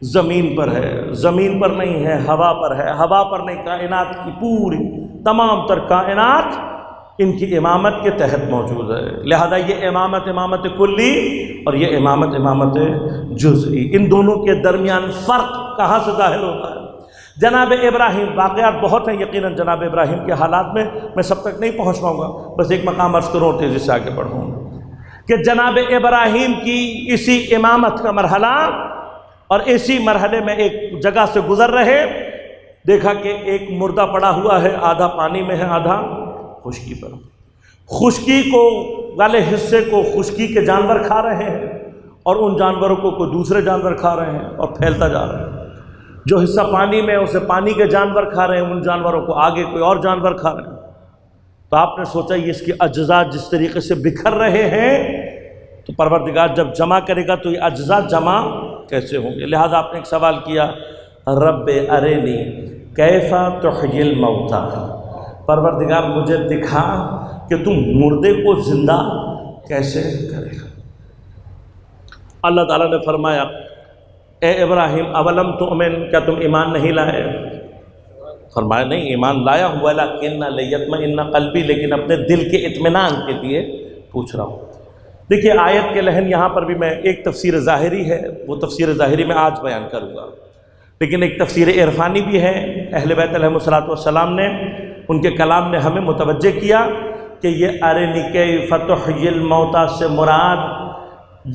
زمین پر ہے، زمین پر نہیں ہے، ہوا پر ہے، ہوا پر نہیں، کائنات کی پوری تمام تر کائنات ان کی امامت کے تحت موجود ہے۔ لہذا یہ امامت کلی اور یہ امامت جزئی، ان دونوں کے درمیان فرق کہاں سے ظاہر ہوتا ہے؟ جناب ابراہیم، واقعات بہت ہیں یقیناً جناب ابراہیم کے حالات میں سب تک نہیں پہنچ پاؤں گا، بس ایک مقام عرض کروں اور تیزی سے آگے بڑھوں کہ جناب ابراہیم کی اسی امامت کا مرحلہ اور اسی مرحلے میں ایک جگہ سے گزر رہے، دیکھا کہ ایک مردہ پڑا ہوا ہے، آدھا پانی میں ہے، آدھا خشکی پر۔ خشکی کو والے حصے کو خشکی کے جانور کھا رہے ہیں، اور ان جانوروں کو کوئی دوسرے جانور کھا رہے ہیں اور پھیلتا جا رہا ہے۔ جو حصہ پانی میں اسے پانی کے جانور کھا رہے ہیں، ان جانوروں کو آگے کوئی اور جانور کھا رہے ہیں۔ تو آپ نے سوچا یہ اس کی اجزاء جس طریقے سے بکھر رہے ہیں، تو پروردگار جب جمع کرے گا تو یہ اجزاء جمع کیسے ہوں گے؟ لہذا آپ نے ایک سوال کیا، رب ارنی کیف تحیی الموتى، پروردگار مجھے دکھا کہ تم مردے کو زندہ کیسے کرے گا۔ اللہ تعالیٰ نے فرمایا اے ابراہیم اولم تؤمن، کیا تم ایمان نہیں لائے؟ فرمایا نہیں، ایمان لایا ہوا، لیکن لیطمئن قلبی، لیکن اپنے دل کے اطمینان کے لیے پوچھ رہا ہوں۔ دیکھیے آیت کے لحن یہاں پر بھی میں ایک تفسیر ظاہری ہے، وہ تفسیر ظاہری میں آج بیان کروں گا، لیکن ایک تفسیر عرفانی بھی ہے۔ اہل بیت علیہ الصلوۃ والسلام نے، ان کے کلام نے ہمیں متوجہ کیا کہ یہ ارنی کیف تحیی الموتى سے مراد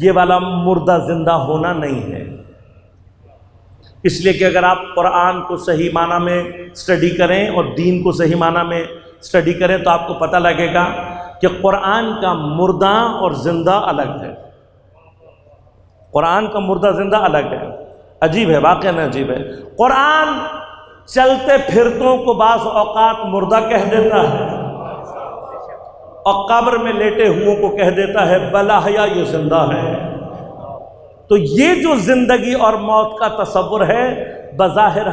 یہ والا مردہ زندہ ہونا نہیں ہے، اس لیے کہ اگر آپ قرآن کو صحیح معنی میں اسٹڈی کریں اور دین کو صحیح معنی میں اسٹڈی کریں تو آپ کو پتہ لگے گا کہ قرآن کا مردہ اور زندہ الگ ہے۔ قرآن کا مردہ زندہ الگ ہے، عجیب ہے، واقعاً عجیب ہے۔ قرآن چلتے پھرتوں کو بعض اوقات مردہ کہہ دیتا ہے، اور قبر میں لیٹے ہوئوں کو کہہ دیتا ہے بلا حیا یہ زندہ ہے۔ تو یہ جو زندگی اور موت کا تصور ہے، بظاہر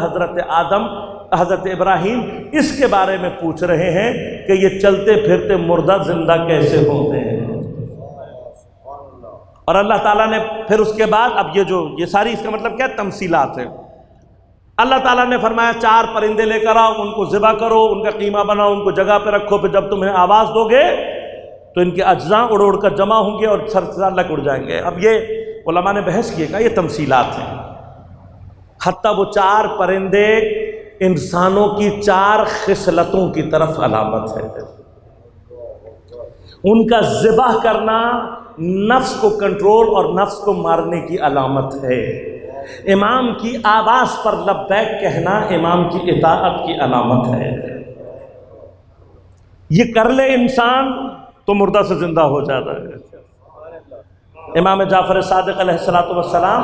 حضرت ابراہیم اس کے بارے میں پوچھ رہے ہیں کہ یہ چلتے پھرتے مردہ زندہ کیسے ہوتے ہیں۔ اور اللہ تعالیٰ نے پھر اس کے بعد، اب یہ ساری اس کا مطلب کیا تمثیلات ہیں، اللہ تعالیٰ نے فرمایا 4 پرندے لے کر آؤ، ان کو ذبح کرو، ان کا قیمہ بناؤ، ان کو جگہ پہ رکھو، پھر جب تمہیں آواز دو گے تو ان کے اجزاء اڑ اڑ کر جمع ہوں گے اور سر سے لگ اڑ جائیں گے۔ اب یہ علماء نے بحث کیے گا، یہ تمثیلات ہیں، حتیٰ وہ 4 پرندے انسانوں کی 4 خصلتوں کی طرف علامت ہے۔ ان کا ذبح کرنا نفس کو کنٹرول اور نفس کو مارنے کی علامت ہے۔ امام کی آواز پر لبیک کہنا امام کی اطاعت کی علامت ہے۔ یہ کر لے انسان تو مردہ سے زندہ ہو جاتا ہے۔ امام جعفر صادق علیہ الصلوۃ والسلام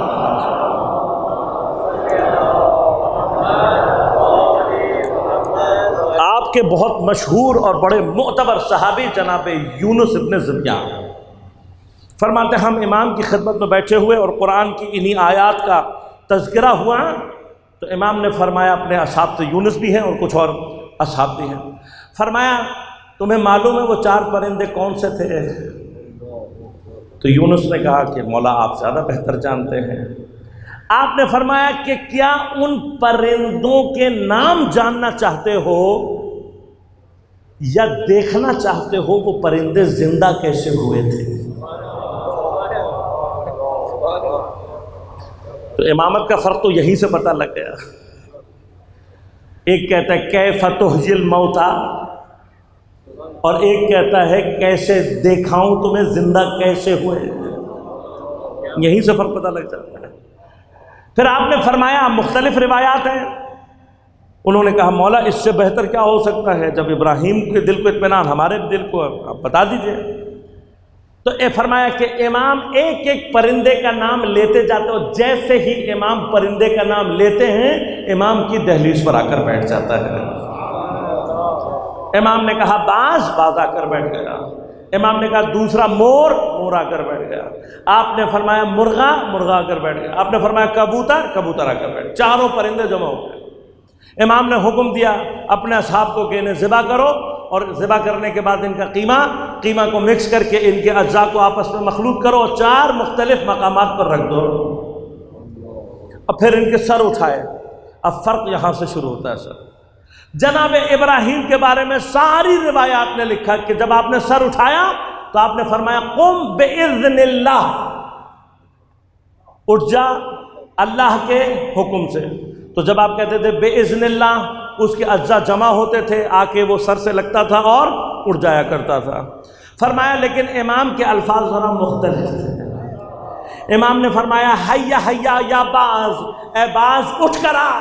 آپ کے بہت مشہور اور بڑے معتبر صحابی جناب یونس ابن ذبیان فرماتے ہم امام کی خدمت میں بیٹھے ہوئے اور قرآن کی انہی آیات کا تذکرہ ہوا تو امام نے فرمایا، اپنے اصحاب سے یونس بھی ہیں اور کچھ اور اصحاب بھی ہیں، فرمایا تمہیں معلوم ہے وہ 4 پرندے کون سے تھے؟ تو یونس نے کہا کہ مولا آپ زیادہ بہتر جانتے ہیں۔ آپ نے فرمایا کہ کیا ان پرندوں کے نام جاننا چاہتے ہو یا دیکھنا چاہتے ہو وہ پرندے زندہ کیسے ہوئے تھے؟ تو امامت کا فرق تو یہیں سے پتہ لگ گیا۔ ایک کہتا ہے کیف تحیی الموتیٰ اور ایک کہتا ہے کیسے دکھاؤں تمہیں زندہ کیسے ہوئے، یہیں سے فرق پتہ لگ جاتا ہے۔ پھر آپ نے فرمایا مختلف روایات ہیں، انہوں نے کہا مولا اس سے بہتر کیا ہو سکتا ہے، جب ابراہیم کے دل کو اطمینان ہمارے دل کو آپ بتا دیجئے۔ تو فرمایا کہ امام ایک ایک پرندے کا نام لیتے جاتے ہو، جیسے ہی امام پرندے کا نام لیتے ہیں امام کی دہلیز پر آ کر بیٹھ جاتا ہے۔ امام نے کہا باز، باز آ کر بیٹھ گیا۔ امام نے کہا دوسرا مور، مور آ کر بیٹھ گیا۔ آپ نے فرمایا مرغا، مرغا آ کر بیٹھ گیا۔ آپ نے فرمایا کبوتر، کبوتر آ کر بیٹھ گیا۔ 4 پرندے جمع ہو گئے۔ امام نے حکم دیا اپنے اصحاب کو کہ انہیں ذبح کرو، اور ذبح کرنے کے بعد ان کا قیمہ کو مکس کر کے ان کے اجزاء کو آپس میں مخلوط کرو اور 4 مختلف مقامات پر رکھ دو۔ اب پھر ان کے سر اٹھائے۔ اب فرق یہاں سے شروع ہوتا ہے۔ سر جناب ابراہیم کے بارے میں ساری روایات نے لکھا کہ جب آپ نے سر اٹھایا تو آپ نے فرمایا قم بإذن اللہ، اٹھ جا اللہ کے حکم سے۔ تو جب آپ کہتے تھے بإذن اللہ، اس کے اجزاء جمع ہوتے تھے، آ کے وہ سر سے لگتا تھا اور اڑ جایا کرتا تھا۔ فرمایا لیکن امام کے الفاظ ذرا مختلف تھے۔ امام نے فرمایا حیا حیا یا باز، اے باز اٹھ کر آ۔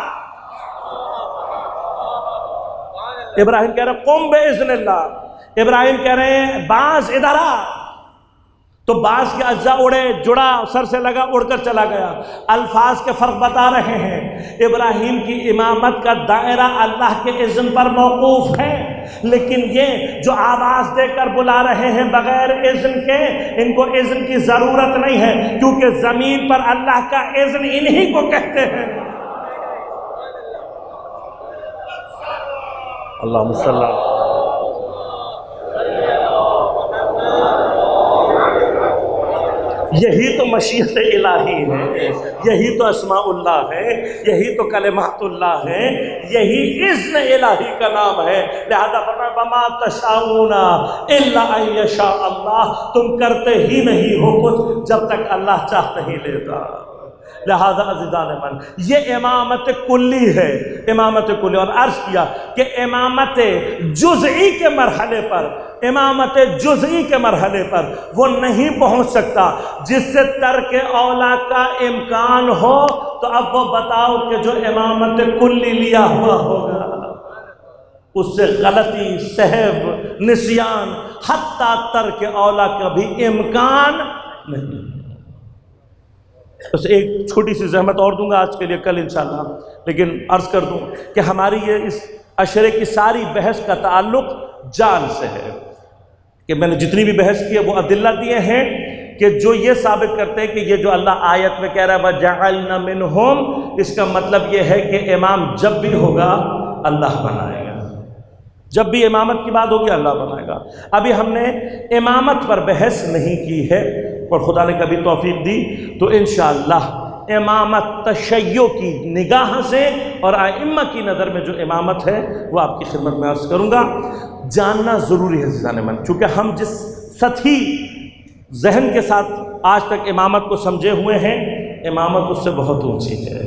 ابراہیم کہہ رہے ہیں قم بإذن اللہ، ابراہیم کہہ رہے ہیں باز ادھر آ۔ تو باز کے اجزاء اڑے، جڑا، سر سے لگا، اڑ کر چلا گیا۔ الفاظ کے فرق بتا رہے ہیں۔ ابراہیم کی امامت کا دائرہ اللہ کے اذن پر موقوف ہے، لیکن یہ جو آواز دے کر بلا رہے ہیں بغیر اذن کے، ان کو اذن کی ضرورت نہیں ہے، کیونکہ زمین پر اللہ کا اذن انہی کو کہتے ہیں۔ اللہم صلی اللہ۔ یہی تو مشیت الہی ہے، یہی تو اسماء اللہ ہے، یہی تو کلمات اللہ ہے، یہی اذن الہی کا نام ہے۔ لہذا فرمایا وما تشاءون الا ان یشاء اللہ، تم کرتے ہی نہیں ہو کچھ جب تک اللہ چاہ نہیں لیتا۔ لہذا عزیزان من، یہ امامت کلی ہے، امامت کلی۔ اور عرض کیا کہ امامت جزئی کے مرحلے پر، امامت جزئی کے مرحلے پر وہ نہیں پہنچ سکتا جس سے ترک اولا کا امکان ہو۔ تو اب وہ بتاؤ کہ جو امامت کلی لیا ہوا ہوگا اس سے غلطی، سہو، نسیان، حتیٰ ترک اولا کا بھی امکان نہیں۔ بس ایک چھوٹی سی زحمت اور دوں گا آج کے لیے، کل انشاءاللہ، لیکن عرض کر دوں کہ ہماری یہ اس عشرے کی ساری بحث کا تعلق جان سے ہے، کہ میں نے جتنی بھی بحث کی ہے وہ ادلہ دیے ہیں کہ جو یہ ثابت کرتے ہیں کہ یہ جو اللہ آیت میں کہہ رہا ہے وَجَعَلْنَا مِنْهُمْ، اس کا مطلب یہ ہے کہ امام جب بھی ہوگا اللہ بنائے گا، جب بھی امامت کی بات ہوگی اللہ بنائے گا۔ ابھی ہم نے امامت پر بحث نہیں کی ہے، اور خدا نے کبھی توفیق دی تو انشاءاللہ امامت تشیع کی نگاہ سے اور ائمہ کی نظر میں جو امامت ہے وہ آپ کی خدمت میں عرض کروں گا۔ جاننا ضروری ہے عزیزان من، چونکہ ہم جس سطحی ذہن کے ساتھ آج تک امامت کو سمجھے ہوئے ہیں، امامت اس سے بہت اونچی ہے۔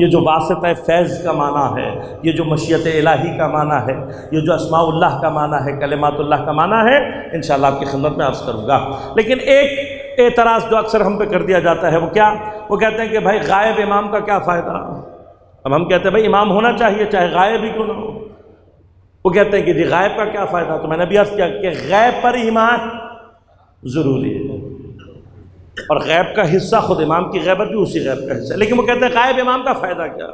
یہ جو واسطہ فیض کا معنی ہے، یہ جو مشیت الہی کا معنی ہے، یہ جو اسماء اللہ کا معنی ہے، کلمات اللہ کا معنی ہے، انشاءاللہ آپ کی خدمت میں عرض کروں گا۔ لیکن ایک اعتراض جو اکثر ہم پہ کر دیا جاتا ہے وہ کیا؟ وہ کہتے ہیں کہ بھائی غائب امام کا کیا فائدہ؟ اب ہم کہتے ہیں بھائی امام ہونا چاہیے چاہے غائب ہی کیوں نہ ہو۔ وہ کہتے ہیں کہ جی غائب کا کیا فائدہ؟ تو میں نے بھی عرض کیا کہ غیب پر ایمان ضروری ہے، اور غیب کا حصہ خود امام کی غیبت بھی اسی غیب کا حصہ ہے، لیکن وہ کہتے ہیں غائب امام کا فائدہ کیا؟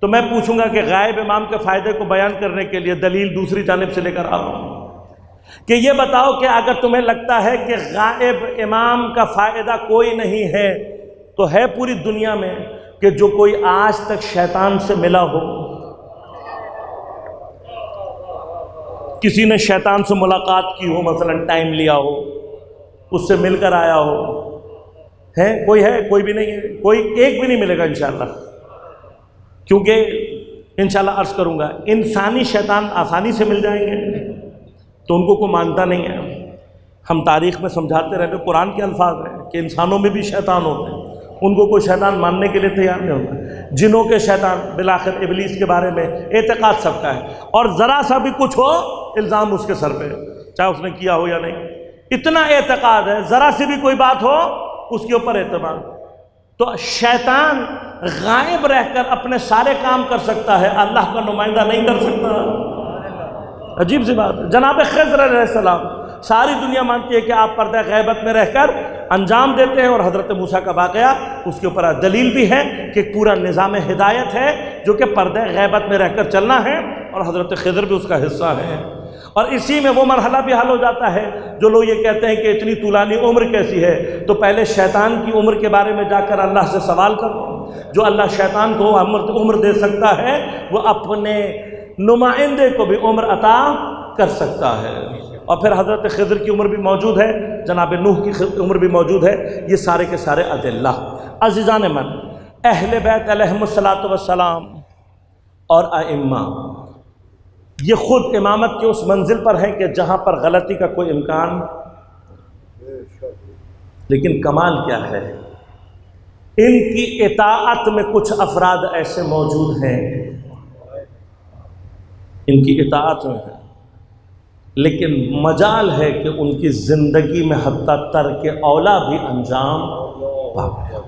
تو میں پوچھوں گا کہ غائب امام کے فائدے کو بیان کرنے کے لیے دلیل دوسری جانب سے لے کر آؤ کہ یہ بتاؤ کہ اگر تمہیں لگتا ہے کہ غائب امام کا فائدہ کوئی نہیں ہے تو ہے پوری دنیا میں کہ جو کوئی آج تک شیطان سے ملا ہو، کسی نے شیطان سے ملاقات کی ہو، مثلا ٹائم لیا ہو، اس سے مل کر آیا ہو، ہے کوئی؟ ہے کوئی بھی نہیں ہے، کوئی ایک بھی نہیں ملے گا انشاءاللہ، کیونکہ انشاءاللہ عرض کروں گا انسانی شیطان آسانی سے مل جائیں گے تو ان کو کوئی مانتا نہیں ہے۔ ہم تاریخ میں سمجھاتے رہتے، قرآن کے الفاظ ہیں کہ انسانوں میں بھی شیطان ہوتے ہیں، ان کو کوئی شیطان ماننے کے لیے تیار نہیں ہوتا۔ جنوں کے شیطان، بالآخر ابلیس کے بارے میں اعتقاد سب کا ہے، اور ذرا سا بھی کچھ ہو الزام اس کے سر پہ، چاہے اس نے کیا ہو یا نہیں، اتنا اعتقاد ہے، ذرا سی بھی کوئی بات ہو اس کے اوپر اعتماد۔ تو شیطان غائب رہ کر اپنے سارے کام کر سکتا ہے، اللہ کا نمائندہ نہیں کر سکتا۔ عجیب سی بات ہے۔ جناب خضر علیہ السلام، ساری دنیا مانتی ہے کہ آپ پردہ غیبت میں رہ کر انجام دیتے ہیں، اور حضرت موسیٰ کا واقعہ اس کے اوپر دلیل بھی ہے کہ ایک پورا نظام ہدایت ہے جو کہ پردہ غیبت میں رہ کر چلنا ہے، اور حضرت خضر بھی اس کا حصہ ہے۔ اور اسی میں وہ مرحلہ بھی حل ہو جاتا ہے جو لوگ یہ کہتے ہیں کہ اتنی طولانی عمر کیسی ہے، تو پہلے شیطان کی عمر کے بارے میں جا کر اللہ سے سوال کرو۔ جو اللہ شیطان کو عمر دے سکتا ہے وہ اپنے نمائندے کو بھی عمر عطا کر سکتا ہے۔ اور پھر حضرت خضر کی عمر بھی موجود ہے، جناب نوح کی عمر بھی موجود ہے، یہ سارے کے سارے ادلہ۔ عزیزان من، اہل بیت علیہم الصلاۃ والسلام اور ائمہ یہ خود امامت کے اس منزل پر ہیں کہ جہاں پر غلطی کا کوئی امکان، لیکن کمال کیا ہے، ان کی اطاعت میں کچھ افراد ایسے موجود ہیں، ان کی اطاعت میں ہے، لیکن مجال ہے کہ ان کی زندگی میں حتیٰ ترک اولا بھی انجام پائے،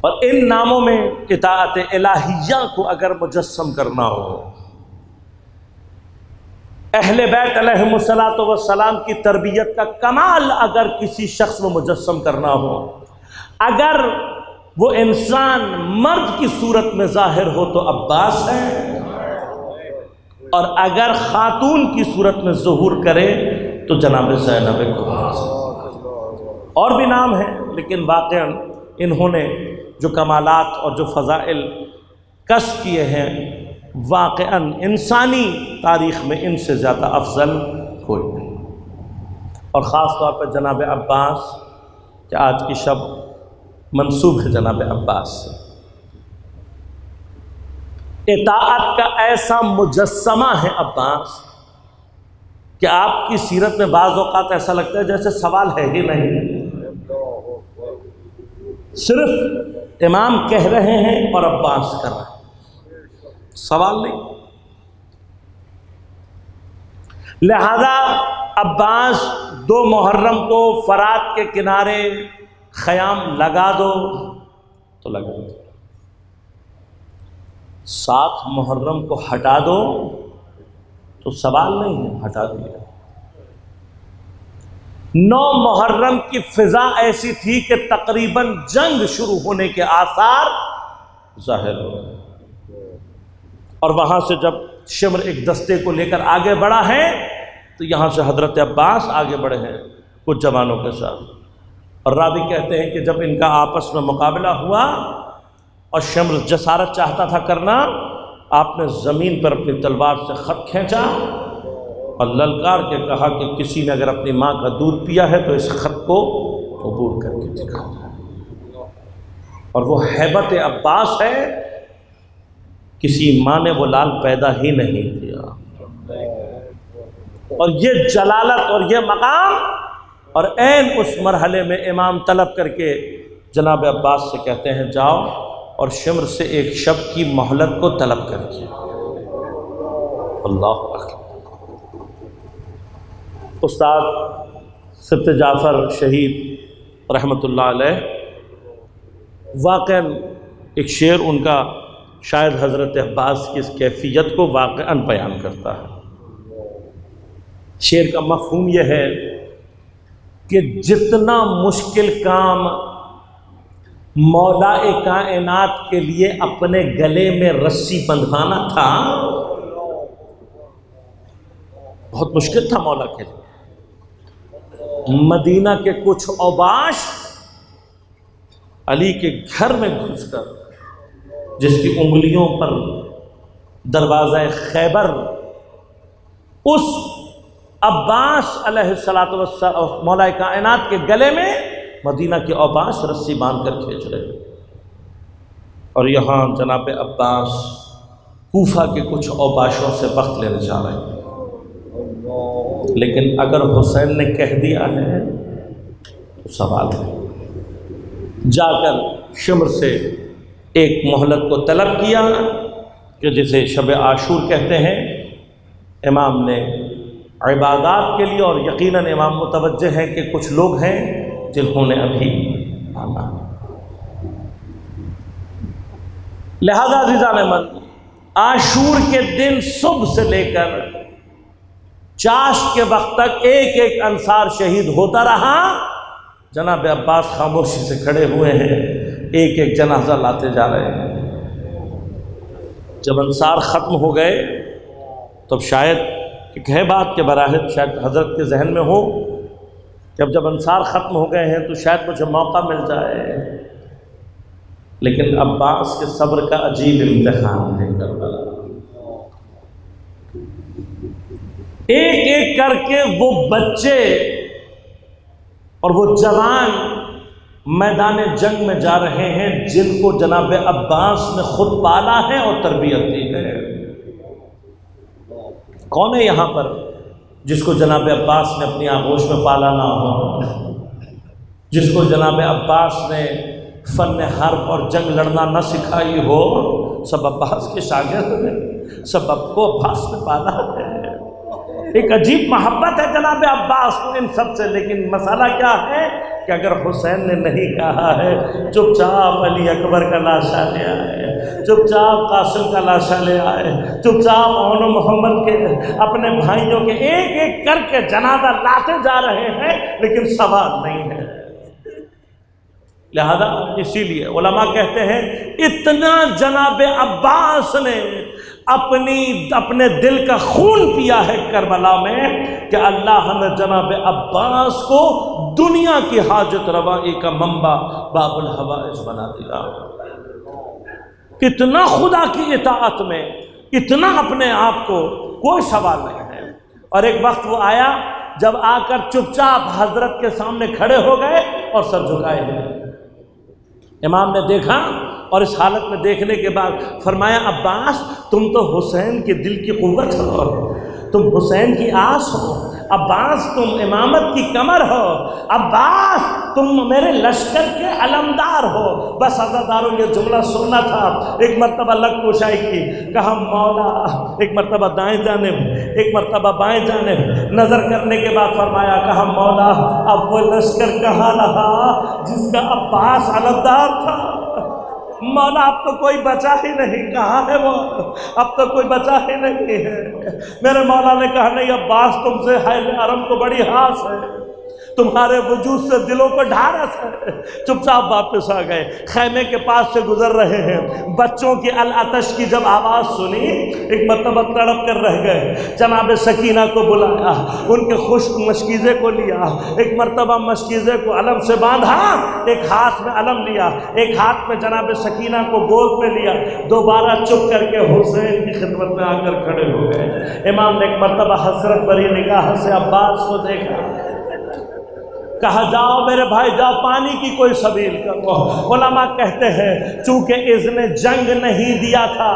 اور ان ناموں میں اطاعت الہیہ کو اگر مجسم کرنا ہو، اہل بیت علیہم الصلاۃ والسلام کی تربیت کا کمال اگر کسی شخص میں مجسم کرنا ہو، اگر وہ انسان مرد کی صورت میں ظاہر ہو تو عباس ہے، اور اگر خاتون کی صورت میں ظہور کرے تو جناب زینب کبریٰ ہے۔ اور بھی نام ہیں، لیکن واقعاً انہوں نے جو کمالات اور جو فضائل کسب کیے ہیں، واقعاً انسانی تاریخ میں ان سے زیادہ افضل کوئی نہیں۔ اور خاص طور پر جناب عباس، کہ آج کی شب منسوب ہے جناب عباس سے، اطاعت کا ایسا مجسمہ ہے عباس کہ آپ کی سیرت میں بعض اوقات ایسا لگتا ہے جیسے سوال ہے ہی نہیں، صرف امام کہہ رہے ہیں اور عباس کر رہے ہیں، سوال نہیں۔ لہذا عباس 2 محرم کو فرات کے کنارے خیام لگا دو تو لگا دو، 7 محرم کو ہٹا دو تو سوال نہیں ہے، ہٹا دیا۔ 9 محرم کی فضا ایسی تھی کہ تقریباً جنگ شروع ہونے کے آثار ظاہر ہو گئے، اور وہاں سے جب شمر ایک دستے کو لے کر آگے بڑھا ہے تو یہاں سے حضرت عباس آگے بڑھے ہیں کچھ جوانوں کے ساتھ، اور راوی کہتے ہیں کہ جب ان کا آپس میں مقابلہ ہوا اور شمر جسارت چاہتا تھا کرنا، آپ نے زمین پر اپنی تلوار سے خط کھینچا اور للکار کے کہا کہ کسی نے اگر اپنی ماں کا دودھ پیا ہے تو اس خط کو عبور کر کے دکھا جائے، اور وہ ہیبت عباس ہے، کسی ماں نے وہ لال پیدا ہی نہیں کیا، اور یہ جلالت اور یہ مقام، اور عین اس مرحلے میں امام طلب کر کے جناب عباس سے کہتے ہیں جاؤ اور شمر سے ایک شب کی مہلت کو طلب کر کے۔ اللہ اکبر۔ استاد سبت جعفر شہید رحمۃ اللہ علیہ، واقعاً ایک شعر ان کا شاید حضرت عباس کی اس کیفیت کو واقعاً بیان کرتا ہے۔ شعر کا مفہوم یہ ہے کہ جتنا مشکل کام مولا کائنات کے لیے اپنے گلے میں رسی بندھوانا تھا، بہت مشکل تھا مولا کے لیے، مدینہ کے کچھ اوباش علی کے گھر میں گھس کر، جس کی انگلیوں پر دروازہ خیبر اس عباس علیہ السلام مولا کائنات کے گلے میں مدینہ کے اوباش رسی باندھ کر کھینچ رہے، اور یہاں جناب عباس کوفہ کے کچھ اوباشوں سے وقت لینے جا رہے ہیں۔ لیکن اگر حسین نے کہہ دیا ہے تو سوال ہے۔ جا کر شمر سے ایک مہلت کو طلب کیا کہ جسے شب عاشور کہتے ہیں۔ امام نے عبادات کے لیے، اور یقیناً امام متوجہ ہیں کہ کچھ لوگ ہیں جنہوں نے ابھی آنا، لہذا عزیزان من، عاشور کے دن صبح سے لے کر چاشت کے وقت تک ایک ایک انصار شہید ہوتا رہا۔ جناب عباس خاموشی سے کھڑے ہوئے ہیں، ایک ایک جنازہ لاتے جا رہے ہیں۔ جب انصار ختم ہو گئے تو شاید ایک ہے بات کہ براہ شاید حضرت کے ذہن میں ہو کہ اب جب انصار ختم ہو گئے ہیں تو شاید مجھے موقع مل جائے، لیکن عباس کے صبر کا عجیب امتحان ہے کربلا۔ ایک ایک کر کے وہ بچے اور وہ جوان میدان جنگ میں جا رہے ہیں جن کو جناب عباس نے خود پالا ہے اور تربیت دی ہے۔ کون ہے یہاں پر جس کو جناب عباس نے اپنی آغوش میں پالا نہ ہو، جس کو جناب عباس نے فن حرب اور جنگ لڑنا نہ سکھائی ہو؟ سب عباس کے شاگرد ہیں، سب اب کو عباس نے پالا ہے۔ ایک عجیب محبت ہے جناب عباس کو ان سب سے، لیکن مسئلہ کیا ہے کہ اگر حسین نے نہیں کہا ہے چپ چاپ علی اکبر کا لاشا لے آئے، چپ چاپ قاسم کا لاشا لے آئے، چپ چاپ اون محمد کے اپنے بھائیوں کے ایک ایک کر کے جنازہ لاتے جا رہے ہیں، لیکن سوال نہیں ہے۔ لہذا اسی لیے علماء کہتے ہیں اتنا جناب عباس نے اپنے دل کا خون پیا ہے کربلا میں کہ اللہ نے جناب عباس کو دنیا کی حاجت روائی کا منبع باب الحوائج بنا دیا۔ اتنا خدا کی اطاعت میں، اتنا اپنے آپ کو، کوئی سوال نہیں ہے۔ اور ایک وقت وہ آیا جب آ کر چپ چاپ حضرت کے سامنے کھڑے ہو گئے اور سر جھکائے ہوئے۔ امام نے دیکھا اور اس حالت میں دیکھنے کے بعد فرمایا عباس تم تو حسین کے دل کی قوت ہو، تم حسین کی آس ہو، عباس تم امامت کی کمر ہو، عباس تم میرے لشکر کے علمدار ہو۔ بس عزاداروں یہ جملہ سننا تھا۔ ایک مرتبہ لگ کشائی کی، کہا مولا، ایک مرتبہ دائیں جانب، ایک مرتبہ بائیں جانب، نظر کرنے کے بعد فرمایا، کہا مولا اب وہ لشکر کہاں رہا جس کا عباس علمدار تھا؟ مولا اب تو کوئی بچا ہی نہیں، کہاں ہے وہ؟ اب تو کوئی بچا ہی نہیں ہے۔ میرے مولا نے کہا نہیں عباس تم سے حیل عرم کو بڑی ہاس ہے، تمہارے وجود سے دلوں کو ڈھارس ہے۔ چپ چاپ واپس آ گئے، خیمے کے پاس سے گزر رہے ہیں، بچوں کی العطش کی جب آواز سنی ایک مرتبہ تڑپ کر رہ گئے۔ جناب سکینہ کو بلایا، ان کے خشک مشکیزے کو لیا، ایک مرتبہ مشکیزے کو علم سے باندھا، ایک ہاتھ میں علم لیا، ایک ہاتھ میں جناب سکینہ کو گود میں لیا، دوبارہ چپ کر کے حسین کی خدمت میں آ کر کھڑے ہو گئے۔ امام نے ایک مرتبہ حسرت بھری نگاہ سے عباس کو دیکھا، کہا جاؤ میرے بھائی جاؤ پانی کی کوئی سبیل کرو۔ علماء کہتے ہیں چونکہ اذن جنگ نہیں دیا تھا،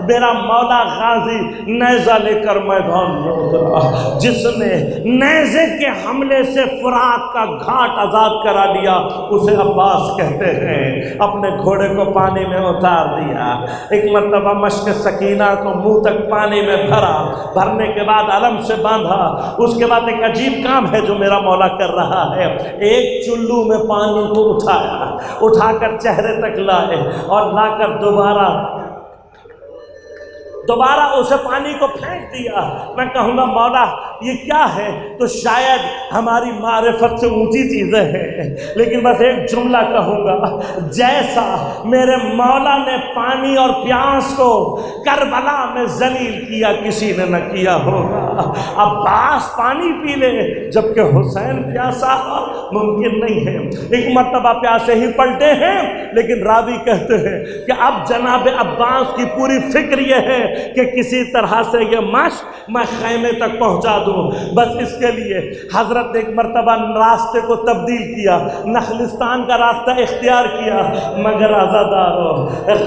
میرا مولا غازی نیزہ لے کر میدان میں اترا، جس نے نیزے کے حملے سے فرات کا گھاٹ آزاد کرا لیا اسے عباس کہتے ہیں۔ اپنے گھوڑے کو پانی میں اتار دیا، ایک مرتبہ مشک سکینہ کو منہ تک پانی میں بھرا، بھرنے کے بعد علم سے باندھا۔ اس کے بعد ایک عجیب کام ہے جو میرا مولا کر رہا ہے، ایک چلو میں پانی کو اٹھا کر چہرے تک لائے اور لا کر دوبارہ اسے پانی کو پھینک دیا۔ میں کہوں گا مولا یہ کیا ہے؟ تو شاید ہماری معرفت سے اونچی چیزیں ہیں، لیکن بس ایک جملہ کہوں گا، جیسا میرے مولا نے پانی اور پیاس کو کربلا میں ذلیل کیا کسی نے نہ کیا ہوگا۔ عباس پانی پی لے جبکہ حسین پیاسا، ممکن نہیں ہے۔ ایک مرتبہ پیاسے ہی پلٹے ہیں، لیکن راوی کہتے ہیں کہ اب جناب عباس کی پوری فکر یہ ہے کہ کسی طرح سے یہ مشق میں خیمے تک پہنچا دوں۔ بس اس کے لیے حضرت نے ایک مرتبہ راستے کو تبدیل کیا، نخلستان کا راستہ اختیار کیا، مگر عزادارو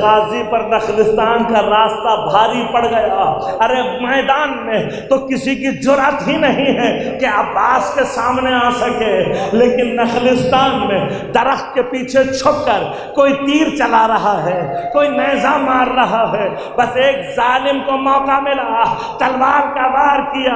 غازی پر نخلستان کا راستہ بھاری پڑ گیا۔ ارے میدان میں تو کسی کی جرأت ہی نہیں ہے کہ عباس کے سامنے آ سکے، لیکن نخلستان میں درخت کے پیچھے چھپ کر کوئی تیر چلا رہا ہے، کوئی نیزہ مار رہا ہے۔ بس ایک ظالم کو موقع ملا، تلوار کا وار کیا،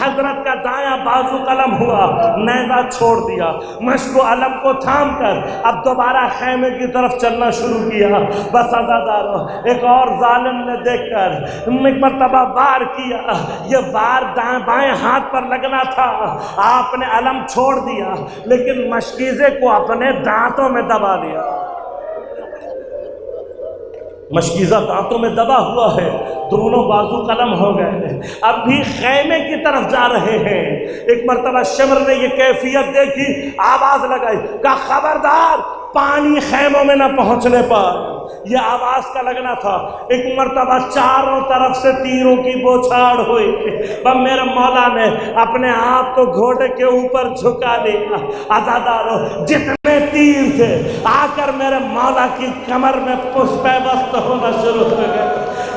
حضرت کا دایاں بازو قلم ہوا، نیزہ چھوڑ دیا، مشک و علم کو تھام کر اب دوبارہ خیمے کی طرف چلنا شروع کیا۔ بس عزادارو ایک اور ظالم نے دیکھ کر ایک مرتبہ وار کیا، یہ وار دائیں بائیں ہاتھ پر لگنا تھا، آپ نے علم چھوڑ دیا لیکن مشکیزے کو اپنے دانتوں میں دبا لیا۔ مشکیزہ دانتوں میں دبا ہوا ہے، دونوں بازو قلم ہو گئے، اب بھی خیمے کی طرف جا رہے ہیں۔ ایک مرتبہ شمر نے یہ کیفیت دیکھی، آواز لگائی، کہا خبردار پانی خیموں میں نہ پہنچنے پر۔ یہ آواز کا لگنا تھا۔ ایک مرتبہ چاروں طرف سے تیروں کی بوچھاڑ ہوئی، پر میرے مولا نے اپنے آپ کو گھوڑے کے اوپر جھکا لیا۔ عزادارو جتنے تیر تھے آ کر میرے مولا کی کمر میں پیوست ہونا شروع ہو گئے۔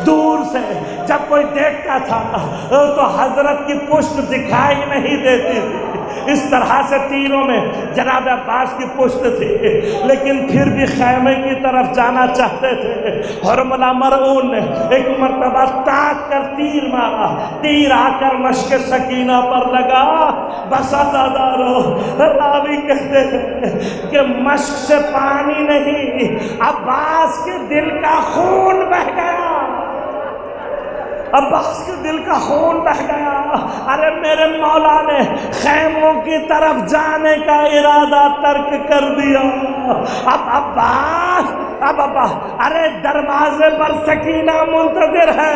دور سے جب کوئی دیکھتا تھا تو حضرت کی پشت دکھائی نہیں دیتی تھی، اس طرح سے تیروں میں جناب عباس کی پشت تھی، لیکن پھر بھی خیمے کی طرف جانا چاہتے تھے۔ حرملہ مرعون نے ایک مرتبہ تاک کر تیر مارا، تیر آ کر مشک سکینہ پر لگا۔ بس عزادارو راوی کہتے ہیں کہ مشک سے پانی نہیں، عباس کے دل کا خون بہہ گیا، عباس کے دل کا خون بہہ گیا۔ ارے میرے مولا نے خیموں کی طرف جانے کا ارادہ ترک کر دیا۔ اب عباس ارے دروازے پر سکینہ منتظر ہے،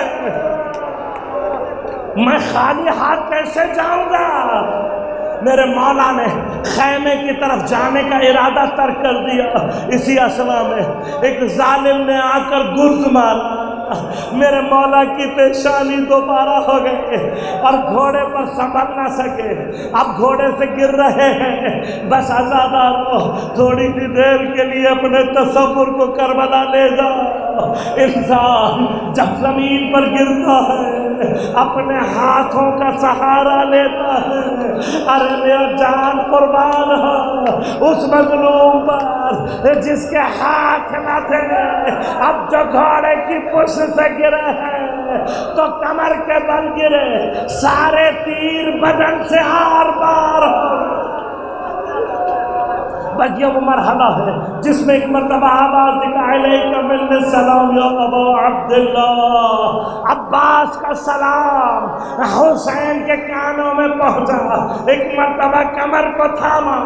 میں خالی ہاتھ کیسے جاؤں گا؟ میرے مولا نے خیمے کی طرف جانے کا ارادہ ترک کر دیا۔ اسی اسنا میں ایک ظالم نے آ کر گرز مارا، میرے مولا کی پیشانی دوبارہ ہو گئے اور گھوڑے پر سنبھل نہ سکے، اب گھوڑے سے گر رہے ہیں۔ بس عزادارو تھوڑی سی دیر کے لیے اپنے تصور کو کربلا لے جاؤ۔ انسان جب زمین پر گرتا ہے اپنے ہاتھوں کا سہارا لیتا ہے، ارے میرا جان قربان ہو اس مظلوم پر جس کے ہاتھ نہ تھے، اب جو گھوڑے کی پشت سے گرے ہیں تو کمر کے بل گرے، سارے تیر بدن سے آر پار ہو۔ بس یہ وہ مرحلہ ہے جس میں ایک مرتبہ آواز دکھا علیک من السلام یا ابا عبداللہ، عباس کا سلام حسین کے کانوں میں پہنچا۔ ایک مرتبہ کمر کو تھاما،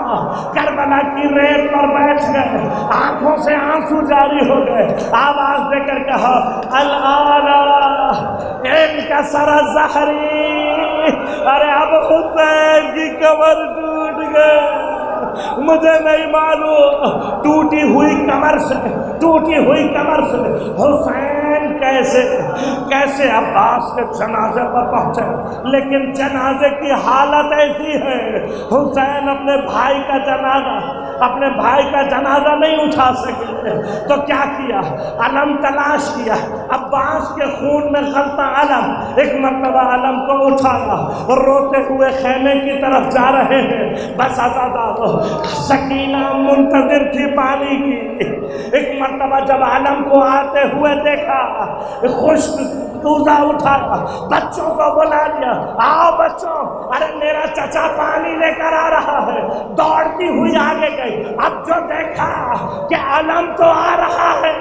کربلا کی ریت پر بیٹھ گئے، آنکھوں سے آنسو جاری ہو گئے، آواز دے کر کہا الآن انکسر ظہری، ارے اب حسین کی کمر ٹوٹ گئے۔ مجھے نہیں معلوم ٹوٹی ہوئی کمر سے حسین کیسے عباس کے جنازے پر پہنچے، لیکن جنازے کی حالت ایسی ہے، حسین اپنے بھائی کا جنازہ نہیں اٹھا سکے تو کیا کیا، علم تلاش کیا، عباس کے خون میں غلطہ علم، ایک مرتبہ علم کو اٹھایا اور روتے ہوئے خیمے کی طرف جا رہے ہیں، بس عزادارو سکینہ منتظر تھی پانی کی، ایک مرتبہ جب علم کو آتے ہوئے دیکھا، خشک کوزہ اٹھایا، بچوں کو بلا لیا، آؤ بچوں، ارے میرا چچا پانی لے کر آ رہا ہے، دوڑتی ہوئی آگے گئی، اب جو دیکھا کہ علم تو آ رہا ہے،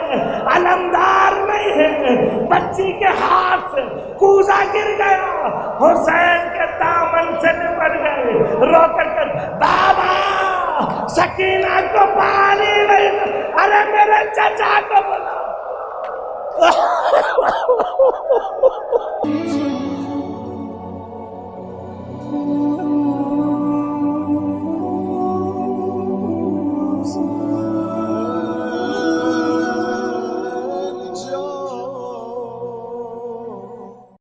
علمدار نہیں ہے، بچی کے ہاتھ سے کوزہ گر گیا، حسین کے دامن سے لپٹ گئے، رو کر بابا سکینہ کو پانی نہیں، ارے میرے چچا کو بلا